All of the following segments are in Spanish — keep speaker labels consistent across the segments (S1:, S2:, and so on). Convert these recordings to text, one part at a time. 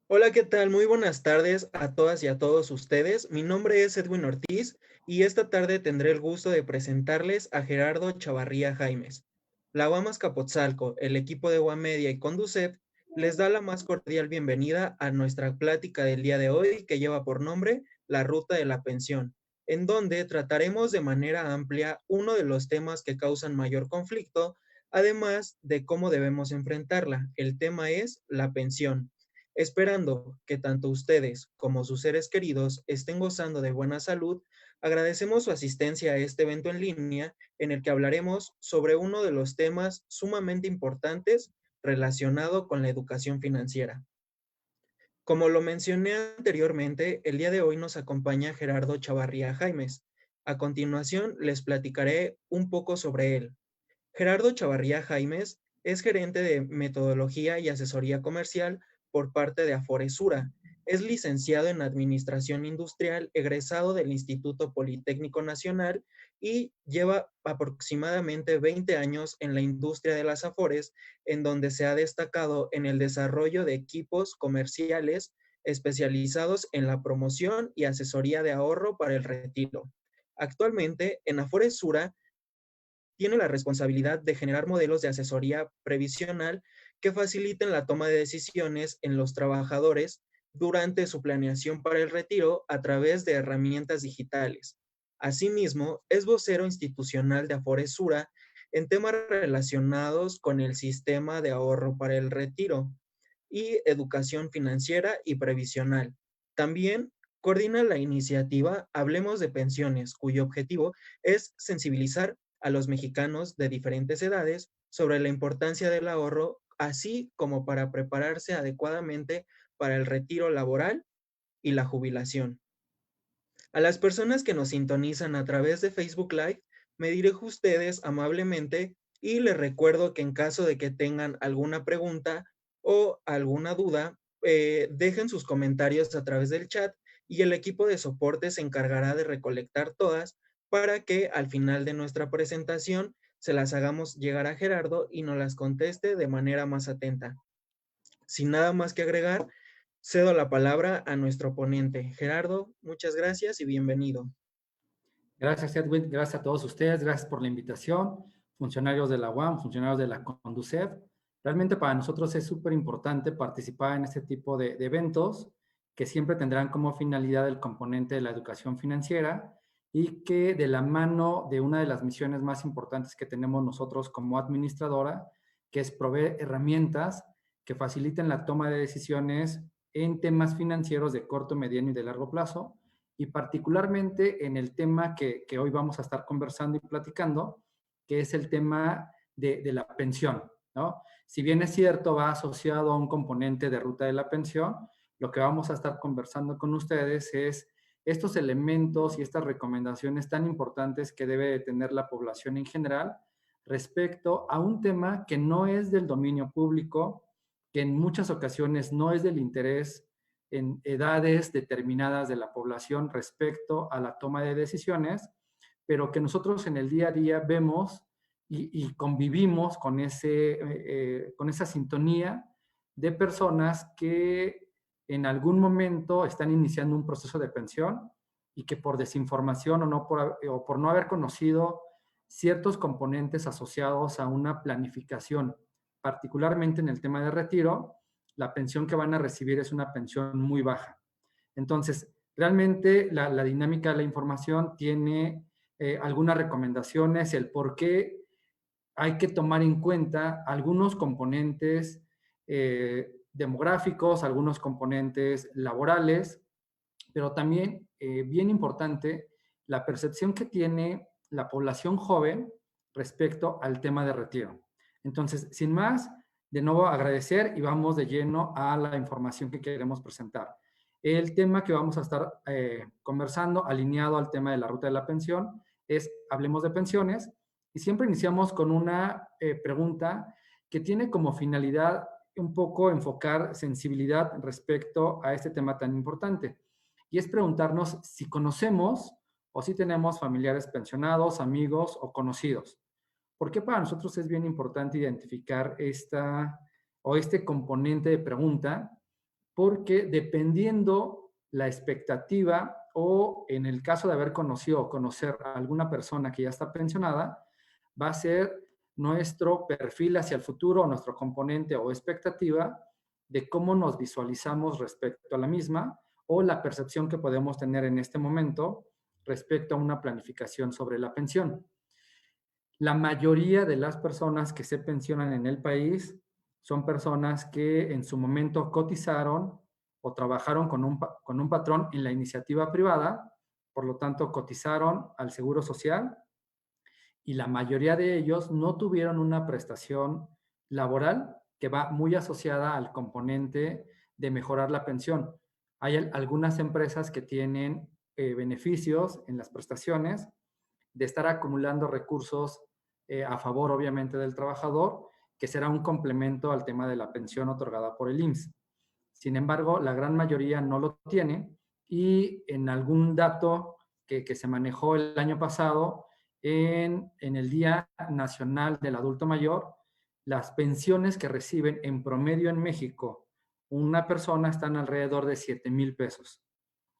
S1: Hola, ¿qué tal? Muy buenas tardes a todas y a todos ustedes. Mi nombre es Edwin Ortiz y esta tarde tendré el gusto de presentarles a Gerardo Chavarría Jaimes. La UAM Azcapotzalco, el equipo de UAM Media y Conducef les da la más cordial bienvenida a nuestra plática del día de hoy que lleva por nombre La Ruta de la Pensión, en donde trataremos de manera amplia uno de los temas que causan mayor conflicto, además de cómo debemos enfrentarla. El tema es la pensión. Esperando que tanto ustedes como sus seres queridos estén gozando de buena salud, agradecemos su asistencia a este evento en línea en el que hablaremos sobre uno de los temas sumamente importantes relacionado con la educación financiera. Como lo mencioné anteriormente, el día de hoy nos acompaña Gerardo Chavarría Jaimes. A continuación, les platicaré un poco sobre él. Gerardo Chavarría Jaimes es gerente de metodología y asesoría comercial por parte de Aforesura. Es licenciado en Administración Industrial, egresado del Instituto Politécnico Nacional y lleva aproximadamente 20 años en la industria de las afores, en donde se ha destacado en el desarrollo de equipos comerciales especializados en la promoción y asesoría de ahorro para el retiro. Actualmente, en Aforesura tiene la responsabilidad de generar modelos de asesoría previsional que faciliten la toma de decisiones en los trabajadores durante su planeación para el retiro a través de herramientas digitales. Asimismo, es vocero institucional de Aforesura en temas relacionados con el sistema de ahorro para el retiro y educación financiera y previsional. También coordina la iniciativa Hablemos de Pensiones, cuyo objetivo es sensibilizar a los mexicanos de diferentes edades sobre la importancia del ahorro, así como para prepararse adecuadamente para el retiro laboral y la jubilación. A las personas que nos sintonizan a través de Facebook Live, me dirijo a ustedes amablemente y les recuerdo que en caso de que tengan alguna pregunta o alguna duda, dejen sus comentarios a través del chat y el equipo de soporte se encargará de recolectar todas para que al final de nuestra presentación se las hagamos llegar a Gerardo y nos las conteste de manera más atenta. Sin nada más que agregar, cedo la palabra a nuestro ponente. Gerardo, muchas gracias y bienvenido.
S2: Gracias, Edwin. Gracias a todos ustedes. Gracias por la invitación. Funcionarios de la UAM, funcionarios de la CONDUCEF. Realmente para nosotros es súper importante participar en este tipo de eventos que siempre tendrán como finalidad el componente de la educación financiera y que de la mano de una de las misiones más importantes que tenemos nosotros como administradora, que es proveer herramientas que faciliten la toma de decisiones en temas financieros de corto, mediano y de largo plazo, y particularmente en el tema que hoy vamos a estar conversando y platicando, que es el tema de la pensión, ¿no? Si bien es cierto, va asociado a un componente de ruta de la pensión, lo que vamos a estar conversando con ustedes es estos elementos y estas recomendaciones tan importantes que debe de tener la población en general respecto a un tema que no es del dominio público, que en muchas ocasiones no es del interés en edades determinadas de la población respecto a la toma de decisiones, pero que nosotros en el día a día vemos y convivimos con esa sintonía de personas que en algún momento están iniciando un proceso de pensión y que por desinformación o por no haber conocido ciertos componentes asociados a una planificación, particularmente en el tema de retiro, la pensión que van a recibir es una pensión muy baja. Entonces, realmente la dinámica de la información tiene algunas recomendaciones, el por qué hay que tomar en cuenta algunos componentes demográficos, algunos componentes laborales, pero también, bien importante, la percepción que tiene la población joven respecto al tema de retiro. Entonces, sin más, de nuevo agradecer y vamos de lleno a la información que queremos presentar. El tema que vamos a estar conversando, alineado al tema de la ruta de la pensión, es Hablemos de Pensiones, y siempre iniciamos con una pregunta que tiene como finalidad un poco enfocar sensibilidad respecto a este tema tan importante. Y es preguntarnos si conocemos o si tenemos familiares pensionados, amigos o conocidos. ¿Por qué para nosotros es bien importante identificar este componente de pregunta? porque dependiendo la expectativa o en el caso de haber conocido o conocer a alguna persona que ya está pensionada, va a ser nuestro perfil hacia el futuro, nuestro componente o expectativa de cómo nos visualizamos respecto a la misma o la percepción que podemos tener en este momento respecto a una planificación sobre la pensión. La mayoría de las personas que se pensionan en el país son personas que en su momento cotizaron o trabajaron con un patrón en la iniciativa privada, por lo tanto cotizaron al Seguro Social y la mayoría de ellos no tuvieron una prestación laboral que va muy asociada al componente de mejorar la pensión. Hay algunas empresas que tienen beneficios en las prestaciones de estar acumulando recursos a favor, obviamente, del trabajador, que será un complemento al tema de la pensión otorgada por el IMSS. Sin embargo, la gran mayoría no lo tiene y en algún dato que se manejó el año pasado, en el Día Nacional del Adulto Mayor, las pensiones que reciben en promedio en México una persona están alrededor de 7,000 pesos.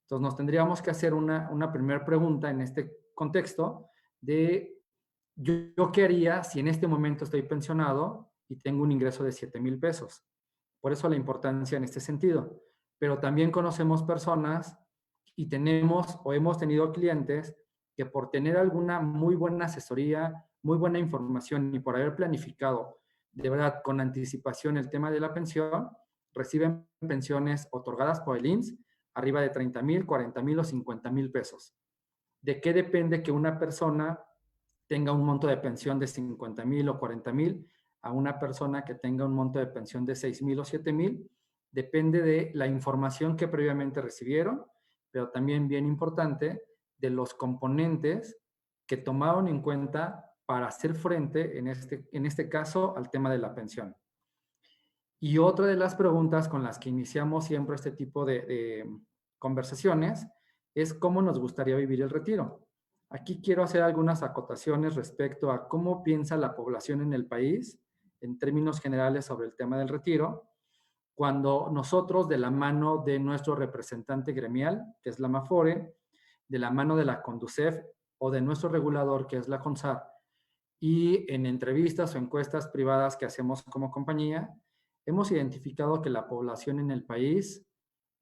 S2: Entonces, nos tendríamos que hacer una primera pregunta en este contexto de yo qué haría si en este momento estoy pensionado y tengo un ingreso de 7,000 pesos. Por eso la importancia en este sentido. Pero también conocemos personas y tenemos o hemos tenido clientes que por tener alguna muy buena asesoría, muy buena información y por haber planificado de verdad con anticipación el tema de la pensión, reciben pensiones otorgadas por el IMSS arriba de 30,000, 40,000 o 50,000 pesos. ¿De qué depende que una persona tenga un monto de pensión de 50,000 o 40,000 a una persona que tenga un monto de pensión de 6,000 o 7,000? Depende de la información que previamente recibieron, pero también bien importante, de los componentes que tomaron en cuenta para hacer frente, en este caso, al tema de la pensión. Y otra de las preguntas con las que iniciamos siempre este tipo de conversaciones es cómo nos gustaría vivir el retiro. Aquí quiero hacer algunas acotaciones respecto a cómo piensa la población en el país en términos generales sobre el tema del retiro, cuando nosotros, de la mano de nuestro representante gremial, que es la Mafore, de la mano de la Conducef o de nuestro regulador, que es la CONSAR, y en entrevistas o encuestas privadas que hacemos como compañía, hemos identificado que la población en el país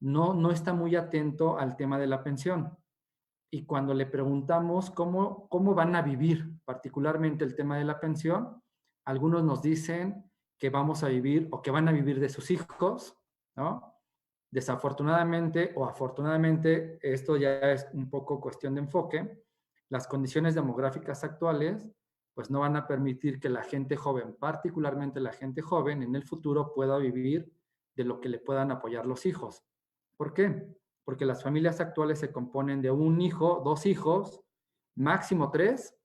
S2: no está muy atento al tema de la pensión. Y cuando le preguntamos cómo van a vivir particularmente el tema de la pensión, algunos nos dicen que vamos a vivir o que van a vivir de sus hijos, ¿no? Desafortunadamente o afortunadamente, esto ya es un poco cuestión de enfoque, las condiciones demográficas actuales pues no van a permitir que la gente joven, particularmente la gente joven, en el futuro pueda vivir de lo que le puedan apoyar los hijos. ¿Por qué? Porque las familias actuales se componen de un hijo, dos hijos, máximo tres,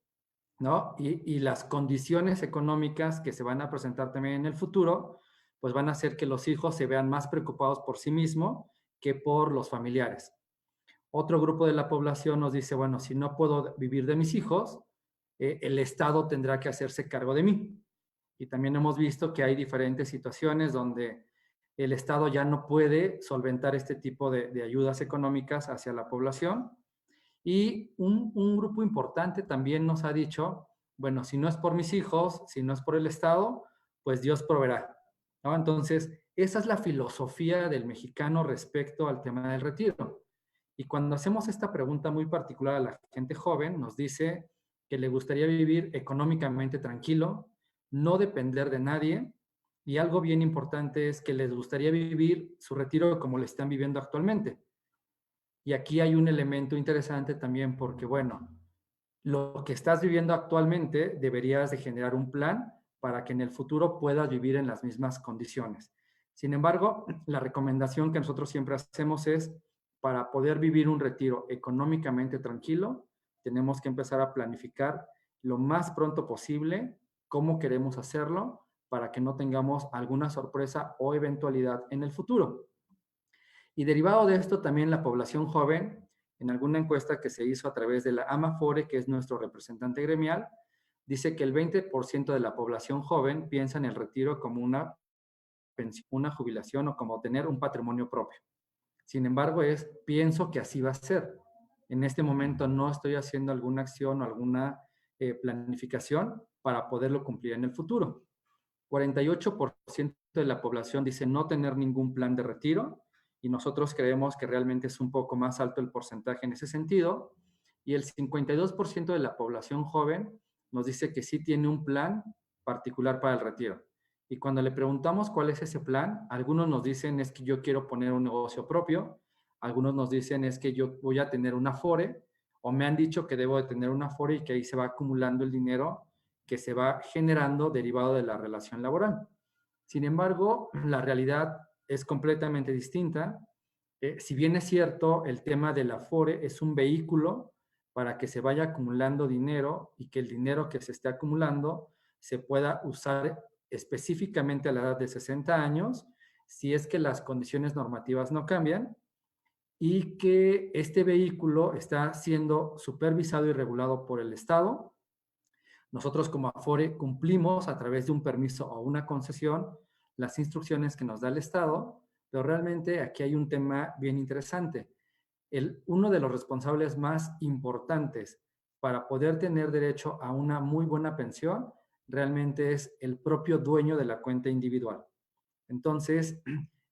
S2: ¿no? Y las condiciones económicas que se van a presentar también en el futuro, pues van a hacer que los hijos se vean más preocupados por sí mismos que por los familiares. Otro grupo de la población nos dice, bueno, si no puedo vivir de mis hijos, el Estado tendrá que hacerse cargo de mí. Y también hemos visto que hay diferentes situaciones donde el Estado ya no puede solventar este tipo de ayudas económicas hacia la población. Y un grupo importante también nos ha dicho, bueno, si no es por mis hijos, si no es por el Estado, pues Dios proveerá, ¿no? Entonces, esa es la filosofía del mexicano respecto al tema del retiro. Y cuando hacemos esta pregunta muy particular a la gente joven, nos dice que le gustaría vivir económicamente tranquilo, no depender de nadie, y algo bien importante es que les gustaría vivir su retiro como lo están viviendo actualmente. Y aquí hay un elemento interesante también porque, bueno, lo que estás viviendo actualmente deberías de generar un plan para que en el futuro puedas vivir en las mismas condiciones. Sin embargo, la recomendación que nosotros siempre hacemos es, para poder vivir un retiro económicamente tranquilo, tenemos que empezar a planificar lo más pronto posible cómo queremos hacerlo para que no tengamos alguna sorpresa o eventualidad en el futuro. Y derivado de esto, también la población joven, en alguna encuesta que se hizo a través de la Amafore, que es nuestro representante gremial, dice que el 20% de la población joven piensa en el retiro como una una jubilación o como tener un patrimonio propio. Sin embargo, pienso que así va a ser. En este momento no estoy haciendo alguna acción o alguna planificación para poderlo cumplir en el futuro. 48% de la población dice no tener ningún plan de retiro y nosotros creemos que realmente es un poco más alto el porcentaje en ese sentido. Y el 52% de la población joven nos dice que sí tiene un plan particular para el retiro. Y cuando le preguntamos cuál es ese plan, algunos nos dicen es que yo quiero poner un negocio propio, algunos nos dicen es que yo voy a tener una Afore, o me han dicho que debo de tener una Afore y que ahí se va acumulando el dinero que se va generando derivado de la relación laboral. Sin embargo, la realidad es completamente distinta. Si bien es cierto, el tema del Afore es un vehículo para que se vaya acumulando dinero y que el dinero que se esté acumulando se pueda usar específicamente a la edad de 60 años, si es que las condiciones normativas no cambian, y que este vehículo está siendo supervisado y regulado por el Estado. Nosotros como Afore cumplimos a través de un permiso o una concesión las instrucciones que nos da el Estado, pero realmente aquí hay un tema bien interesante. Uno de los responsables más importantes para poder tener derecho a una muy buena pensión realmente es el propio dueño de la cuenta individual. Entonces,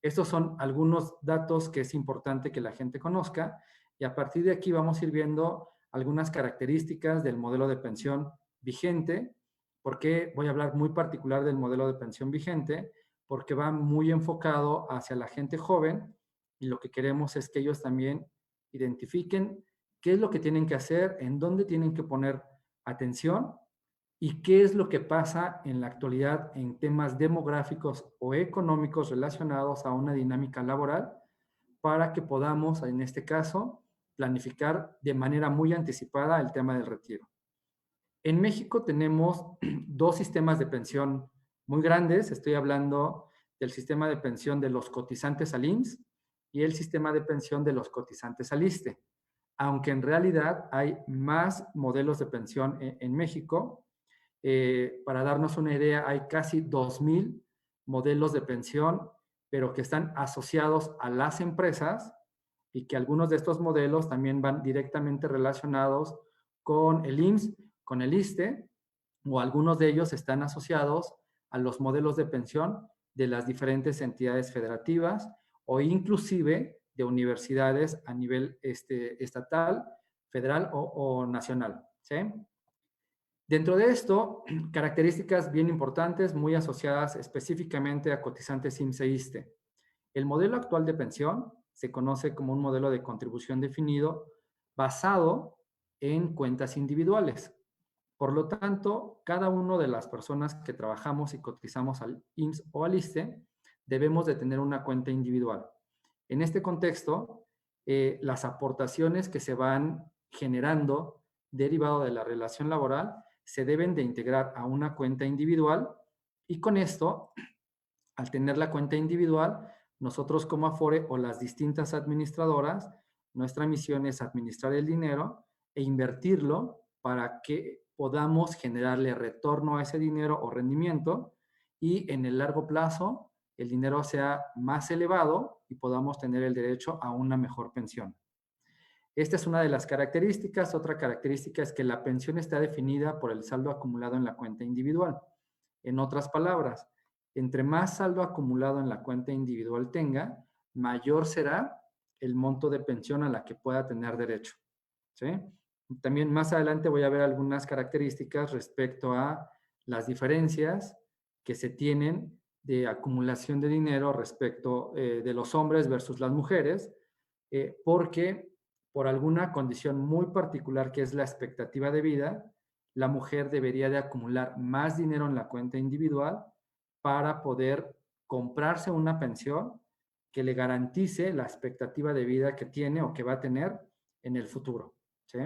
S2: estos son algunos datos que es importante que la gente conozca y a partir de aquí vamos a ir viendo algunas características del modelo de pensión vigente. ¿Por qué voy a hablar muy particular del modelo de pensión vigente? Porque va muy enfocado hacia la gente joven y lo que queremos es que ellos también identifiquen qué es lo que tienen que hacer, en dónde tienen que poner atención y qué es lo que pasa en la actualidad en temas demográficos o económicos relacionados a una dinámica laboral para que podamos, en este caso, planificar de manera muy anticipada el tema del retiro. En México tenemos dos sistemas de pensión muy grandes. Estoy hablando del sistema de pensión de los cotizantes al IMSS y el sistema de pensión de los cotizantes al ISSSTE. Aunque en realidad hay más modelos de pensión en México, para darnos una idea, hay casi 2,000 modelos de pensión, pero que están asociados a las empresas y que algunos de estos modelos también van directamente relacionados con el IMSS, con el ISSSTE, o algunos de ellos están asociados a los modelos de pensión de las diferentes entidades federativas o inclusive de universidades a nivel estatal, federal o nacional. ¿Sí? Dentro de esto, características bien importantes, muy asociadas específicamente a cotizantes IMSS e ISSSTE. El modelo actual de pensión se conoce como un modelo de contribución definido basado en cuentas individuales. Por lo tanto, cada una de las personas que trabajamos y cotizamos al IMSS o al ISSSTE debemos de tener una cuenta individual. En este contexto, las aportaciones que se van generando derivado de la relación laboral se deben de integrar a una cuenta individual y con esto, al tener la cuenta individual, nosotros como Afore o las distintas administradoras, nuestra misión es administrar el dinero e invertirlo para que podamos generarle retorno a ese dinero o rendimiento y en el largo plazo el dinero sea más elevado y podamos tener el derecho a una mejor pensión. Esta es una de las características. Otra característica es que la pensión está definida por el saldo acumulado en la cuenta individual. En otras palabras, entre más saldo acumulado en la cuenta individual tenga, mayor será el monto de pensión a la que pueda tener derecho. ¿Sí? También más adelante voy a ver algunas características respecto a las diferencias que se tienen de acumulación de dinero respecto de los hombres versus las mujeres, porque por alguna condición muy particular que es la expectativa de vida, la mujer debería de acumular más dinero en la cuenta individual para poder comprarse una pensión que le garantice la expectativa de vida que tiene o que va a tener en el futuro. ¿Sí?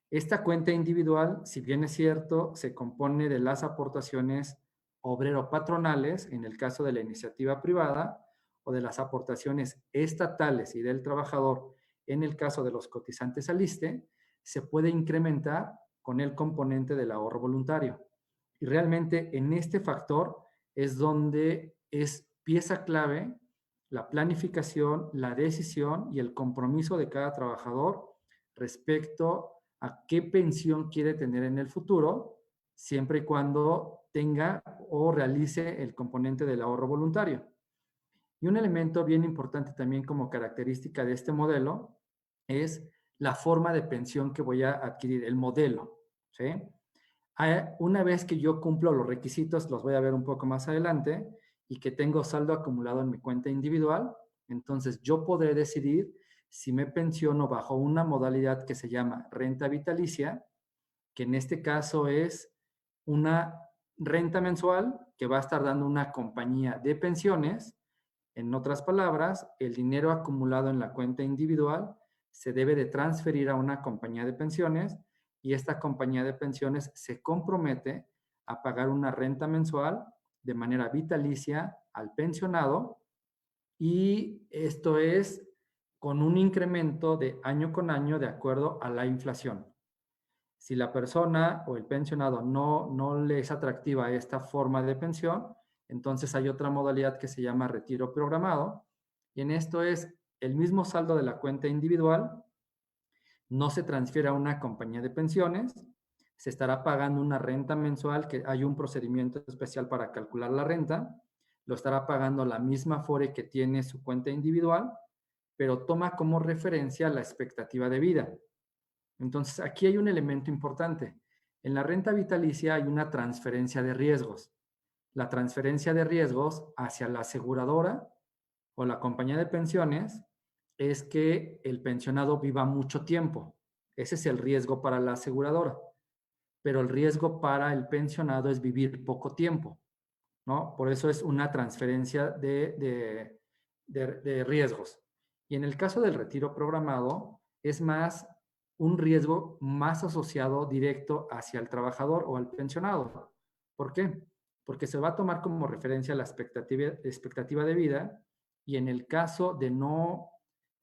S2: Esta cuenta individual, si bien es cierto, se compone de las aportaciones obrero-patronales, en el caso de la iniciativa privada, o de las aportaciones estatales y del trabajador, en el caso de los cotizantes al ISSSTE, se puede incrementar con el componente del ahorro voluntario. Y realmente en este factor es donde es pieza clave la planificación, la decisión y el compromiso de cada trabajador respecto a qué pensión quiere tener en el futuro, siempre y cuando tenga o realice el componente del ahorro voluntario. Y un elemento bien importante también como característica de este modelo es la forma de pensión que voy a adquirir, el modelo, ¿sí? Una vez que yo cumplo los requisitos, los voy a ver un poco más adelante, y que tengo saldo acumulado en mi cuenta individual, entonces yo podré decidir si me pensiono bajo una modalidad que se llama renta vitalicia, que en este caso es una renta mensual que va a estar dando una compañía de pensiones. En otras palabras, el dinero acumulado en la cuenta individual se debe de transferir a una compañía de pensiones, y esta compañía de pensiones se compromete a pagar una renta mensual de manera vitalicia al pensionado, y esto es con un incremento de año con año de acuerdo a la inflación. Si la persona o el pensionado no le es atractiva esta forma de pensión, entonces hay otra modalidad que se llama retiro programado, y en esto es el mismo saldo de la cuenta individual, no se transfiere a una compañía de pensiones, se estará pagando una renta mensual, que hay un procedimiento especial para calcular la renta, lo estará pagando la misma FORE que tiene su cuenta individual, pero toma como referencia la expectativa de vida. Entonces, aquí hay un elemento importante. En la renta vitalicia hay una transferencia de riesgos. La transferencia de riesgos hacia la aseguradora o la compañía de pensiones es que el pensionado viva mucho tiempo. Ese es el riesgo para la aseguradora. Pero el riesgo para el pensionado es vivir poco tiempo, ¿no? Por eso es una transferencia de riesgos. Y en el caso del retiro programado, es más un riesgo más asociado directo hacia el trabajador o al pensionado. ¿Por qué? Porque se va a tomar como referencia la expectativa de vida, y en el caso de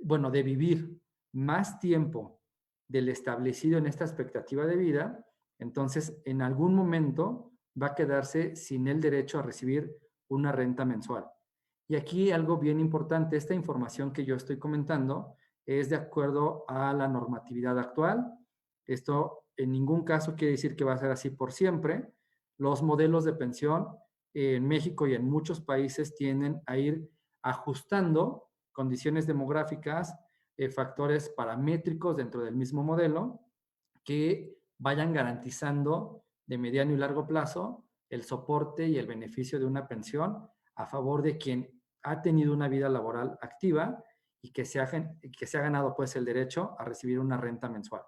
S2: de vivir más tiempo del establecido en esta expectativa de vida, entonces en algún momento va a quedarse sin el derecho a recibir una renta mensual. Y aquí algo bien importante, esta información que yo estoy comentando es de acuerdo a la normatividad actual. Esto en ningún caso quiere decir que va a ser así por siempre. Los modelos de pensión en México y en muchos países tienden a ir ajustando condiciones demográficas, factores paramétricos dentro del mismo modelo, que vayan garantizando de mediano y largo plazo el soporte y el beneficio de una pensión a favor de quien ha tenido una vida laboral activa y que se ha ganado pues el derecho a recibir una renta mensual.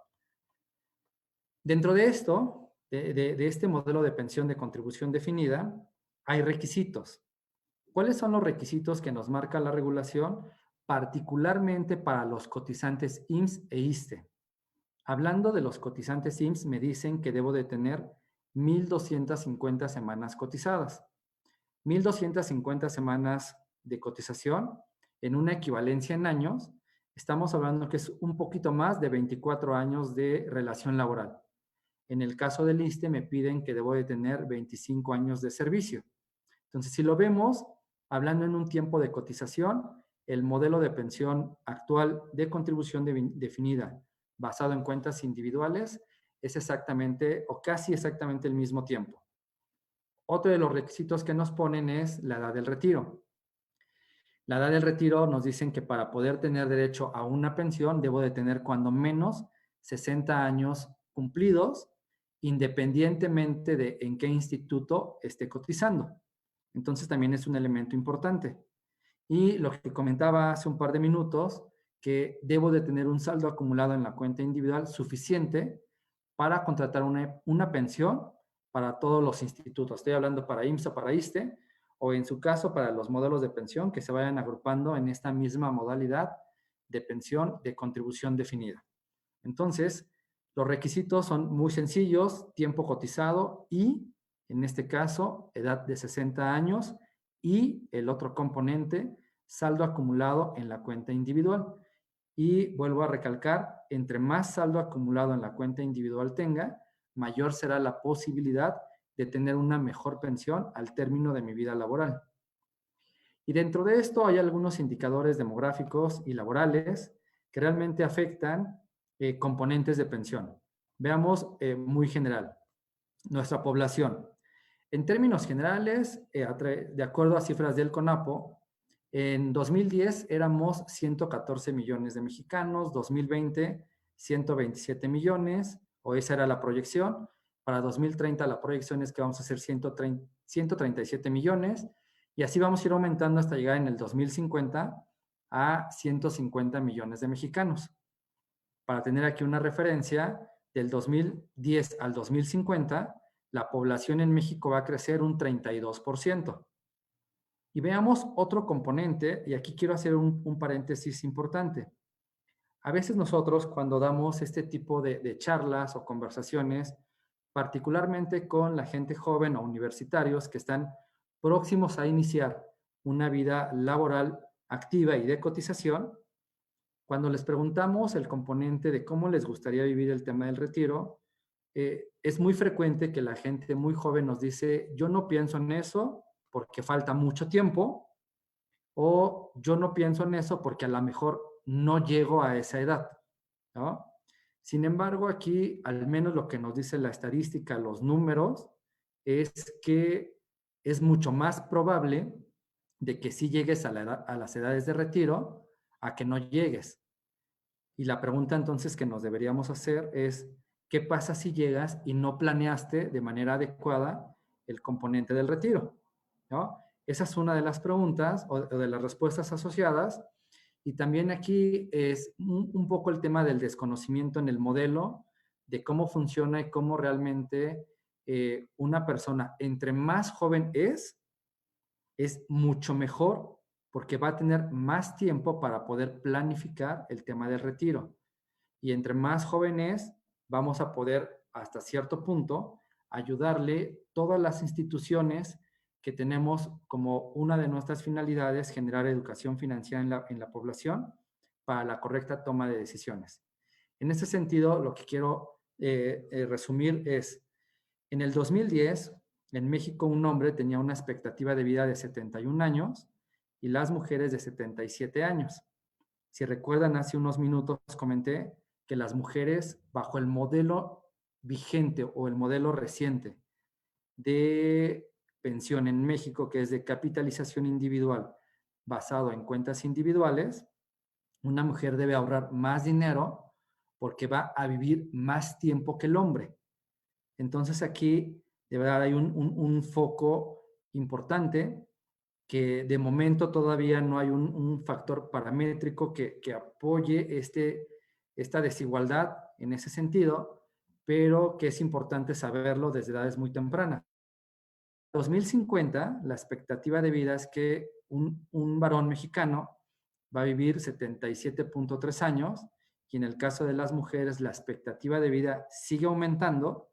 S2: Dentro de esto, de este modelo de pensión de contribución definida, hay requisitos. ¿Cuáles son los requisitos que nos marca la regulación, particularmente para los cotizantes IMSS e ISSSTE? Hablando de los cotizantes IMSS, me dicen que debo de tener 1,250 semanas cotizadas. 1,250 semanas de cotización en una equivalencia en años, estamos hablando que es un poquito más de 24 años de relación laboral. En el caso del ISSSTE me piden que debo de tener 25 años de servicio. Entonces, si lo vemos, hablando en un tiempo de cotización, el modelo de pensión actual de contribución definida basado en cuentas individuales es exactamente o casi exactamente el mismo tiempo. Otro de los requisitos que nos ponen es la edad del retiro. La edad del retiro nos dicen que para poder tener derecho a una pensión debo de tener cuando menos 60 años cumplidos, independientemente de en qué instituto esté cotizando. Entonces también es un elemento importante. Y lo que comentaba hace un par de minutos, que debo de tener un saldo acumulado en la cuenta individual suficiente para contratar una pensión para todos los institutos. Estoy hablando para IMSS o para ISSSTE, o en su caso para los modelos de pensión que se vayan agrupando en esta misma modalidad de pensión de contribución definida. Entonces, los requisitos son muy sencillos: tiempo cotizado y, en este caso, edad de 60 años, y el otro componente, saldo acumulado en la cuenta individual. Y vuelvo a recalcar, entre más saldo acumulado en la cuenta individual tenga, mayor será la posibilidad de tener una mejor pensión al término de mi vida laboral. Y dentro de esto hay algunos indicadores demográficos y laborales que realmente afectan componentes de pensión. Veamos muy general, nuestra población. En términos generales, de acuerdo a cifras del CONAPO, en 2010 éramos 114 millones de mexicanos, 2020 127 millones, o esa era la proyección. Para 2030 la proyección es que vamos a ser 137 millones, y así vamos a ir aumentando hasta llegar en el 2050 a 150 millones de mexicanos. Para tener aquí una referencia, del 2010 al 2050, la población en México va a crecer un 32%. Y veamos otro componente, y aquí quiero hacer un paréntesis importante. A veces nosotros cuando damos este tipo de charlas o conversaciones, particularmente con la gente joven o universitarios que están próximos a iniciar una vida laboral activa y de cotización, cuando les preguntamos el componente de cómo les gustaría vivir el tema del retiro, es muy frecuente que la gente muy joven nos dice, yo no pienso en eso porque falta mucho tiempo, o yo no pienso en eso porque a lo mejor no llego a esa edad, ¿no? Sin embargo, aquí, al menos lo que nos dice la estadística, los números, es que es mucho más probable de que sí llegues a las edades de retiro a que no llegues. Y la pregunta entonces que nos deberíamos hacer es, ¿qué pasa si llegas y no planeaste de manera adecuada el componente del retiro? ¿No? Esa es una de las preguntas o de las respuestas asociadas. Y también aquí es un poco el tema del desconocimiento en el modelo, de cómo funciona y cómo realmente una persona, entre más joven es mucho mejor porque va a tener más tiempo para poder planificar el tema del retiro. Y entre más jóvenes, vamos a poder, hasta cierto punto, ayudarle todas las instituciones que tenemos como una de nuestras finalidades, generar educación financiera en la población para la correcta toma de decisiones. En este sentido, lo que quiero resumir es, en el 2010, en México un hombre tenía una expectativa de vida de 71 años y las mujeres de 77 años. Si recuerdan, hace unos minutos comenté que las mujeres, bajo el modelo vigente o el modelo reciente de pensión en México, que es de capitalización individual basado en cuentas individuales, una mujer debe ahorrar más dinero porque va a vivir más tiempo que el hombre. Entonces aquí, de verdad, hay un foco importante que de momento todavía no hay un factor paramétrico que apoye esta desigualdad en ese sentido, pero que es importante saberlo desde edades muy tempranas. En 2050, la expectativa de vida es que un varón mexicano va a vivir 77.3 años, y en el caso de las mujeres la expectativa de vida sigue aumentando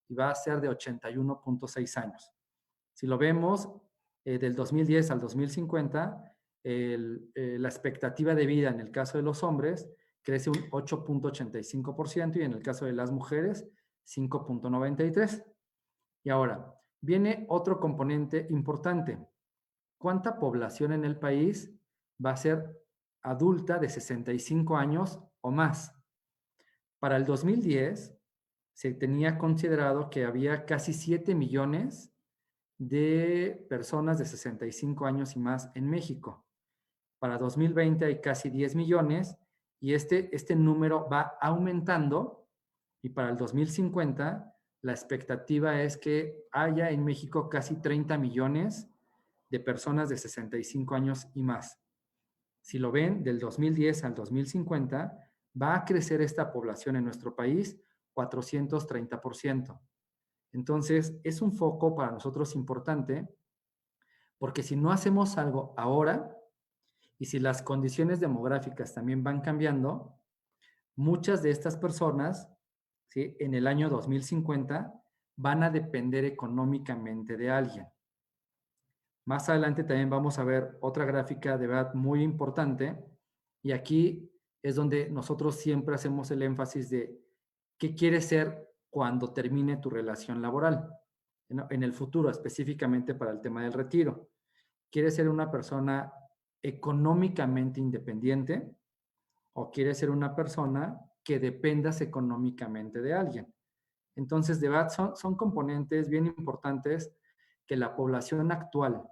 S2: y va a ser de 81.6 años. Si lo vemos, del 2010 al 2050, la expectativa de vida en el caso de los hombres crece un 8.85% y en el caso de las mujeres 5.93%. Y ahora, viene otro componente importante. ¿Cuánta población en el país va a ser adulta de 65 años o más? Para el 2010 se tenía considerado que había casi 7 millones de personas de 65 años y más en México. Para 2020 hay casi 10 millones y este número va aumentando, y para el 2050 la expectativa es que haya en México casi 30 millones de personas de 65 años y más. Si lo ven, del 2010 al 2050 va a crecer esta población en nuestro país 430%. Entonces, es un foco para nosotros importante, porque si no hacemos algo ahora y si las condiciones demográficas también van cambiando, muchas de estas personas, ¿sí?, en el año 2050 van a depender económicamente de alguien. Más adelante también vamos a ver otra gráfica de verdad muy importante, y aquí es donde nosotros siempre hacemos el énfasis de qué quieres ser cuando termine tu relación laboral, en el futuro, específicamente para el tema del retiro. ¿Quieres ser una persona económicamente independiente o quieres ser una persona que dependas económicamente de alguien? Entonces, de verdad, son componentes bien importantes que la población actual,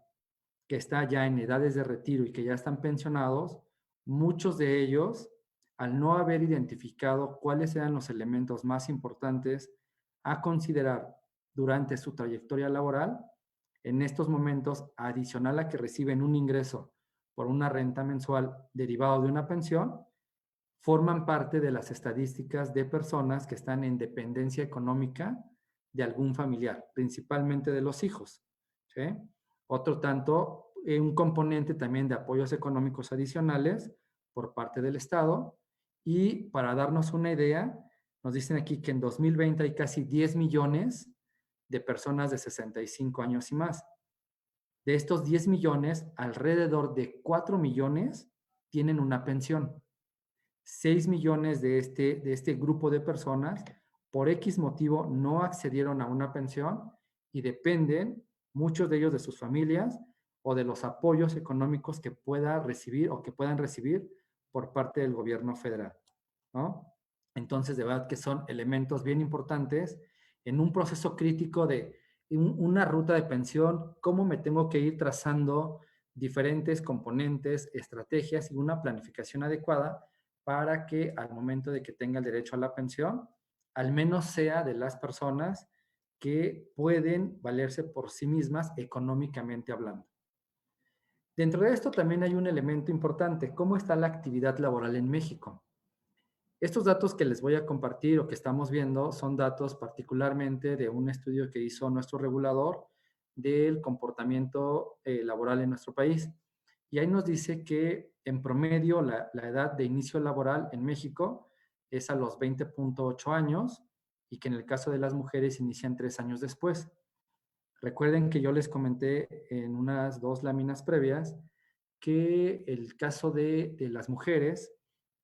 S2: que está ya en edades de retiro y que ya están pensionados, muchos de ellos, al no haber identificado cuáles eran los elementos más importantes a considerar durante su trayectoria laboral, en estos momentos, adicional a que reciben un ingreso por una renta mensual derivado de una pensión, forman parte de las estadísticas de personas que están en dependencia económica de algún familiar, principalmente de los hijos. ¿Sí? Otro tanto, un componente también de apoyos económicos adicionales por parte del Estado. Y para darnos una idea, nos dicen aquí que en 2020 hay casi 10 millones de personas de 65 años y más. De estos 10 millones, alrededor de 4 millones tienen una pensión. 6 millones de este grupo de personas, por X motivo, no accedieron a una pensión y dependen, muchos de ellos, de sus familias o de los apoyos económicos que pueda recibir o que puedan recibir por parte del gobierno federal, ¿no? Entonces, de verdad que son elementos bien importantes en un proceso crítico de una ruta de pensión, cómo me tengo que ir trazando diferentes componentes, estrategias y una planificación adecuada para que al momento de que tenga el derecho a la pensión, al menos sea de las personas que pueden valerse por sí mismas económicamente hablando. Dentro de esto también hay un elemento importante, ¿cómo está la actividad laboral en México? Estos datos que les voy a compartir o que estamos viendo son datos particularmente de un estudio que hizo nuestro regulador del comportamiento laboral en nuestro país. Y ahí nos dice que en promedio la edad de inicio laboral en México es a los 20.8 años y que en el caso de las mujeres inician 3 años después. Recuerden que yo les comenté en unas 2 láminas previas que el caso de las mujeres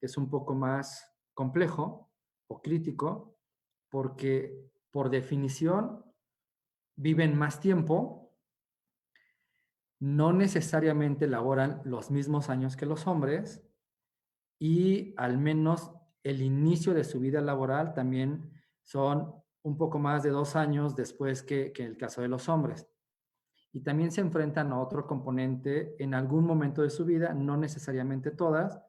S2: es un poco más complejo o crítico porque por definición viven más tiempo, no necesariamente laboran los mismos años que los hombres y al menos el inicio de su vida laboral también son un poco más de 2 años después que el caso de los hombres. Y también se enfrentan a otro componente en algún momento de su vida, no necesariamente todas,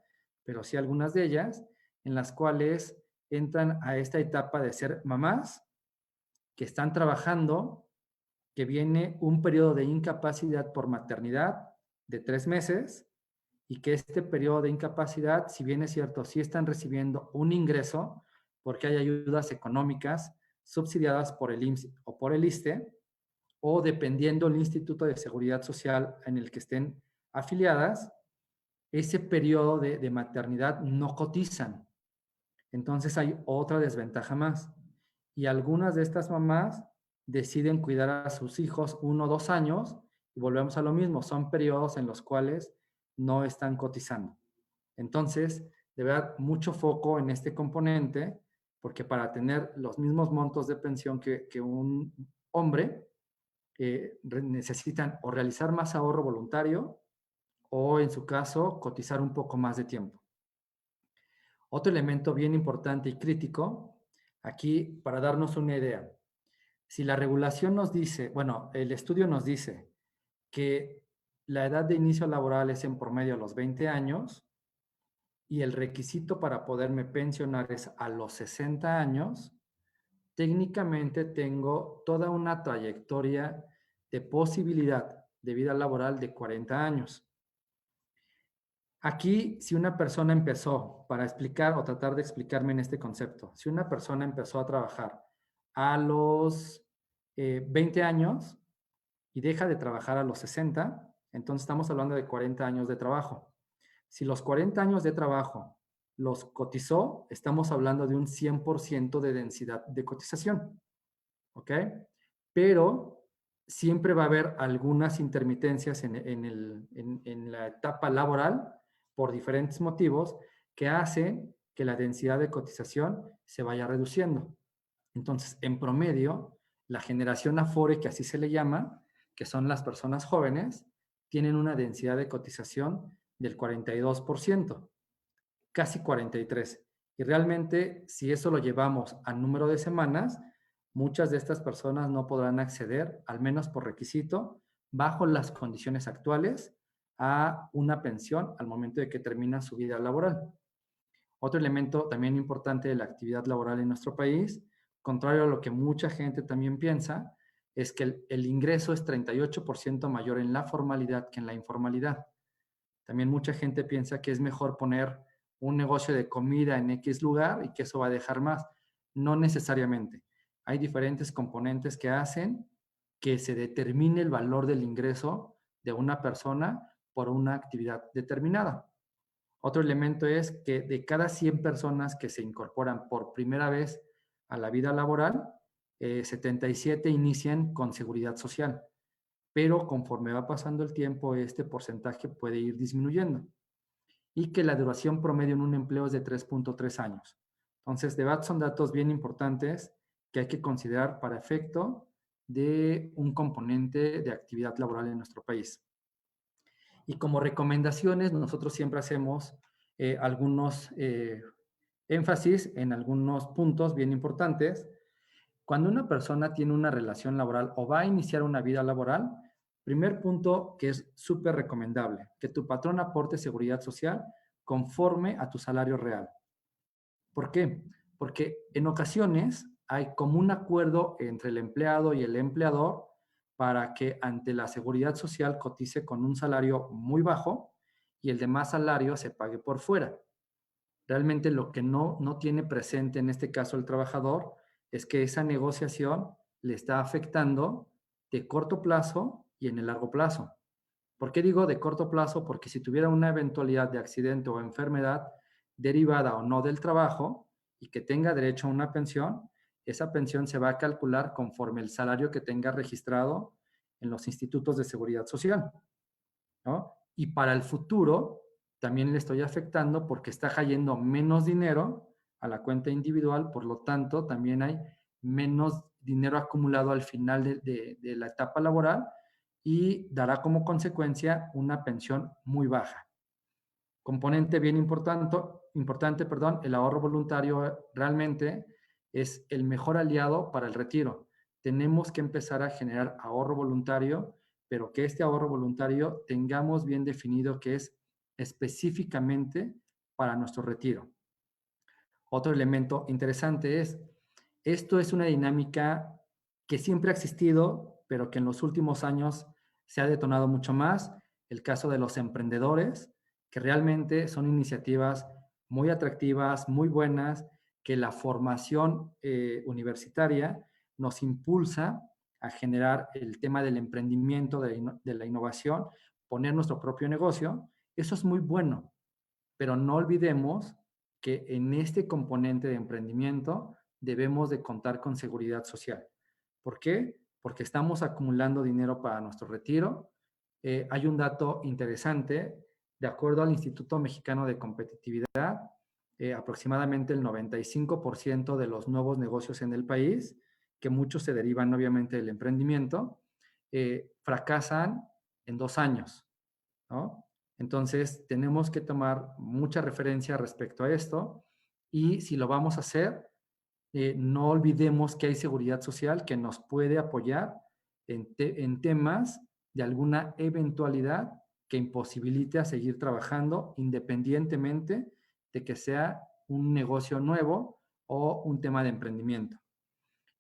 S2: pero sí algunas de ellas, en las cuales entran a esta etapa de ser mamás, que están trabajando, que viene un periodo de incapacidad por maternidad de 3 meses y que este periodo de incapacidad, si bien es cierto, sí están recibiendo un ingreso porque hay ayudas económicas subsidiadas por el IMSS o por el ISSSTE, o dependiendo del Instituto de Seguridad Social en el que estén afiliadas, ese periodo de maternidad no cotizan. Entonces hay otra desventaja más. Y algunas de estas mamás deciden cuidar a sus hijos 1 o 2 años y volvemos a lo mismo, son periodos en los cuales no están cotizando. Entonces, de verdad, mucho foco en este componente, porque para tener los mismos montos de pensión que un hombre, necesitan o realizar más ahorro voluntario o, en su caso, cotizar un poco más de tiempo. Otro elemento bien importante y crítico, aquí para darnos una idea, si la regulación nos dice, bueno, el estudio nos dice que la edad de inicio laboral es en promedio a los 20 años y el requisito para poderme pensionar es a los 60 años, técnicamente tengo toda una trayectoria de posibilidad de vida laboral de 40 años. Aquí, si una persona empezó, para explicar o tratar de explicarme en este concepto, si una persona empezó a trabajar a los 20 años y deja de trabajar a los 60, entonces estamos hablando de 40 años de trabajo. Si los 40 años de trabajo los cotizó, estamos hablando de un 100% de densidad de cotización. ¿Ok? Pero siempre va a haber algunas intermitencias en la etapa laboral por diferentes motivos que hacen que la densidad de cotización se vaya reduciendo. Entonces, en promedio, la generación Afore, que así se le llama, que son las personas jóvenes, tienen una densidad de cotización del 42%, casi 43%. Y realmente, si eso lo llevamos al número de semanas, muchas de estas personas no podrán acceder, al menos por requisito, bajo las condiciones actuales, a una pensión al momento de que termina su vida laboral. Otro elemento también importante de la actividad laboral en nuestro país, contrario a lo que mucha gente también piensa, es que el ingreso es 38% mayor en la formalidad que en la informalidad. También mucha gente piensa que es mejor poner un negocio de comida en X lugar y que eso va a dejar más. No necesariamente. Hay diferentes componentes que hacen que se determine el valor del ingreso de una persona por una actividad determinada. Otro elemento es que de cada 100 personas que se incorporan por primera vez a la vida laboral, 77 inician con seguridad social, pero conforme va pasando el tiempo, este porcentaje puede ir disminuyendo y que la duración promedio en un empleo es de 3.3 años. Entonces, de verdad son datos bien importantes que hay que considerar para efecto de un componente de actividad laboral en nuestro país. Y como recomendaciones, nosotros siempre hacemos algunos énfasis en algunos puntos bien importantes. Cuando una persona tiene una relación laboral o va a iniciar una vida laboral, primer punto que es súper recomendable, que tu patrón aporte seguridad social conforme a tu salario real. ¿Por qué? Porque en ocasiones hay como un acuerdo entre el empleado y el empleador para que ante la seguridad social cotice con un salario muy bajo y el demás salario se pague por fuera. Realmente lo que no tiene presente en este caso el trabajador es que esa negociación le está afectando de corto plazo y en el largo plazo. ¿Por qué digo de corto plazo? Porque si tuviera una eventualidad de accidente o enfermedad derivada o no del trabajo y que tenga derecho a una pensión, esa pensión se va a calcular conforme el salario que tenga registrado en los institutos de seguridad social, ¿no? Y para el futuro también le estoy afectando porque está cayendo menos dinero a la cuenta individual, por lo tanto también hay menos dinero acumulado al final de la etapa laboral y dará como consecuencia una pensión muy baja. Componente bien importante, el ahorro voluntario realmente es el mejor aliado para el retiro. Tenemos que empezar a generar ahorro voluntario, pero que este ahorro voluntario tengamos bien definido que es específicamente para nuestro retiro. Otro elemento interesante es, esto es una dinámica que siempre ha existido, pero que en los últimos años se ha detonado mucho más. El caso de los emprendedores, que realmente son iniciativas muy atractivas, muy buenas, que la formación universitaria nos impulsa a generar el tema del emprendimiento, de la innovación, poner nuestro propio negocio. Eso es muy bueno, pero no olvidemos que en este componente de emprendimiento debemos de contar con seguridad social. ¿Por qué? Porque estamos acumulando dinero para nuestro retiro. Hay un dato interesante, de acuerdo al Instituto Mexicano de Competitividad, aproximadamente el 95% de los nuevos negocios en el país, que muchos se derivan obviamente del emprendimiento, fracasan en 2 años, ¿no? Entonces, tenemos que tomar mucha referencia respecto a esto y si lo vamos a hacer, no olvidemos que hay seguridad social que nos puede apoyar en temas de alguna eventualidad que imposibilite a seguir trabajando independientemente de que sea un negocio nuevo o un tema de emprendimiento.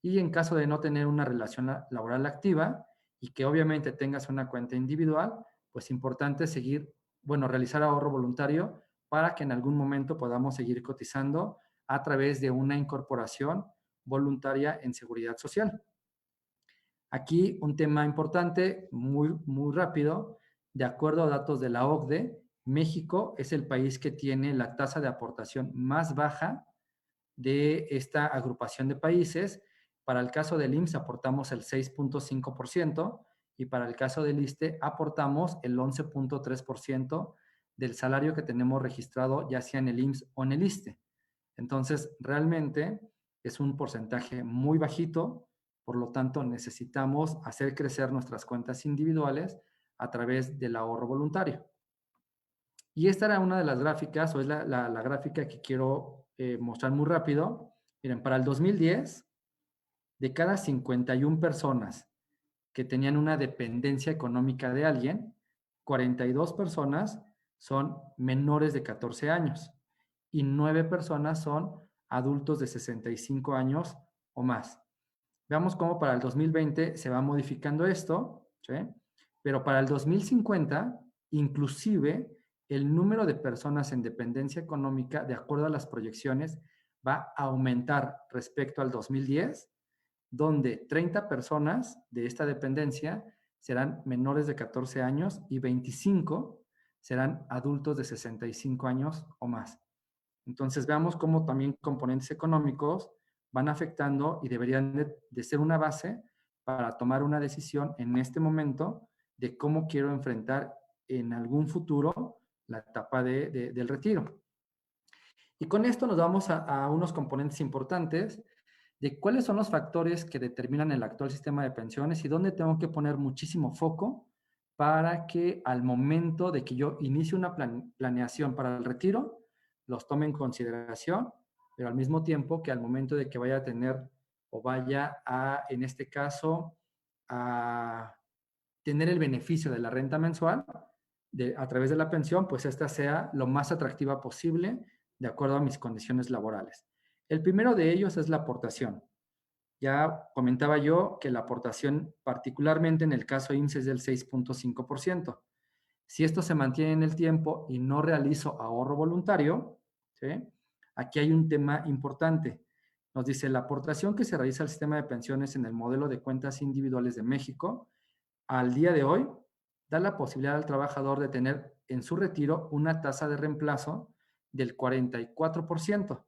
S2: Y en caso de no tener una relación laboral activa y que obviamente tengas una cuenta individual, pues importante seguir, bueno, realizar ahorro voluntario para que en algún momento podamos seguir cotizando a través de una incorporación voluntaria en seguridad social. Aquí un tema importante, muy rápido, de acuerdo a datos de la OCDE, México es el país que tiene la tasa de aportación más baja de esta agrupación de países. Para el caso del IMSS aportamos el 6.5% y para el caso del ISSSTE aportamos el 11.3% del salario que tenemos registrado ya sea en el IMSS o en el ISSSTE. Entonces, realmente es un porcentaje muy bajito, por lo tanto necesitamos hacer crecer nuestras cuentas individuales a través del ahorro voluntario. Y esta era una de las gráficas, o es la gráfica que quiero mostrar muy rápido. Miren, para el 2010, de cada 51 personas que tenían una dependencia económica de alguien, 42 personas son menores de 14 años y 9 personas son adultos de 65 años o más. Veamos cómo para el 2020 se va modificando esto, ¿sí? Pero para el 2050, inclusive el número de personas en dependencia económica, de acuerdo a las proyecciones, va a aumentar respecto al 2010, donde 30 personas de esta dependencia serán menores de 14 años y 25 serán adultos de 65 años o más. Entonces veamos cómo también componentes económicos van afectando y deberían de ser una base para tomar una decisión en este momento de cómo quiero enfrentar en algún futuro la etapa del retiro. Y con esto nos vamos a unos componentes importantes de cuáles son los factores que determinan el actual sistema de pensiones y dónde tengo que poner muchísimo foco para que al momento de que yo inicie una planeación para el retiro, los tome en consideración, pero al mismo tiempo que al momento de que vaya a tener o vaya a, en este caso, a tener el beneficio de la renta mensual a través de la pensión, pues esta sea lo más atractiva posible de acuerdo a mis condiciones laborales. El primero de ellos es la aportación. Ya comentaba yo que la aportación, particularmente en el caso IMSS, es del 6.5%. Si esto se mantiene en el tiempo y no realizo ahorro voluntario, ¿sí? Aquí hay un tema importante. Nos dice, la aportación que se realiza al sistema de pensiones en el modelo de cuentas individuales de México, al día de hoy, da la posibilidad al trabajador de tener en su retiro una tasa de reemplazo del 44%,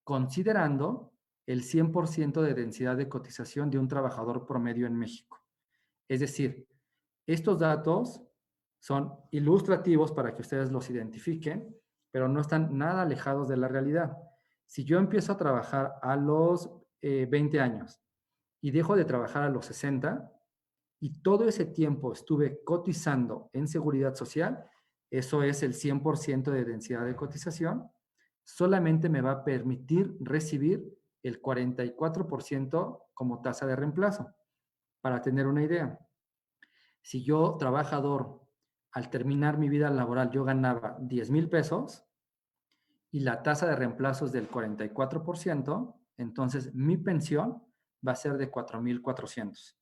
S2: considerando el 100% de densidad de cotización de un trabajador promedio en México. Es decir, estos datos son ilustrativos para que ustedes los identifiquen, pero no están nada alejados de la realidad. Si yo empiezo a trabajar a los 20 años y dejo de trabajar a los 60 y todo ese tiempo estuve cotizando en seguridad social, eso es el 100% de densidad de cotización, solamente me va a permitir recibir el 44% como tasa de reemplazo. Para tener una idea, si yo, trabajador, al terminar mi vida laboral, yo ganaba 10,000 pesos y la tasa de reemplazo es del 44%, entonces mi pensión va a ser de 4,400.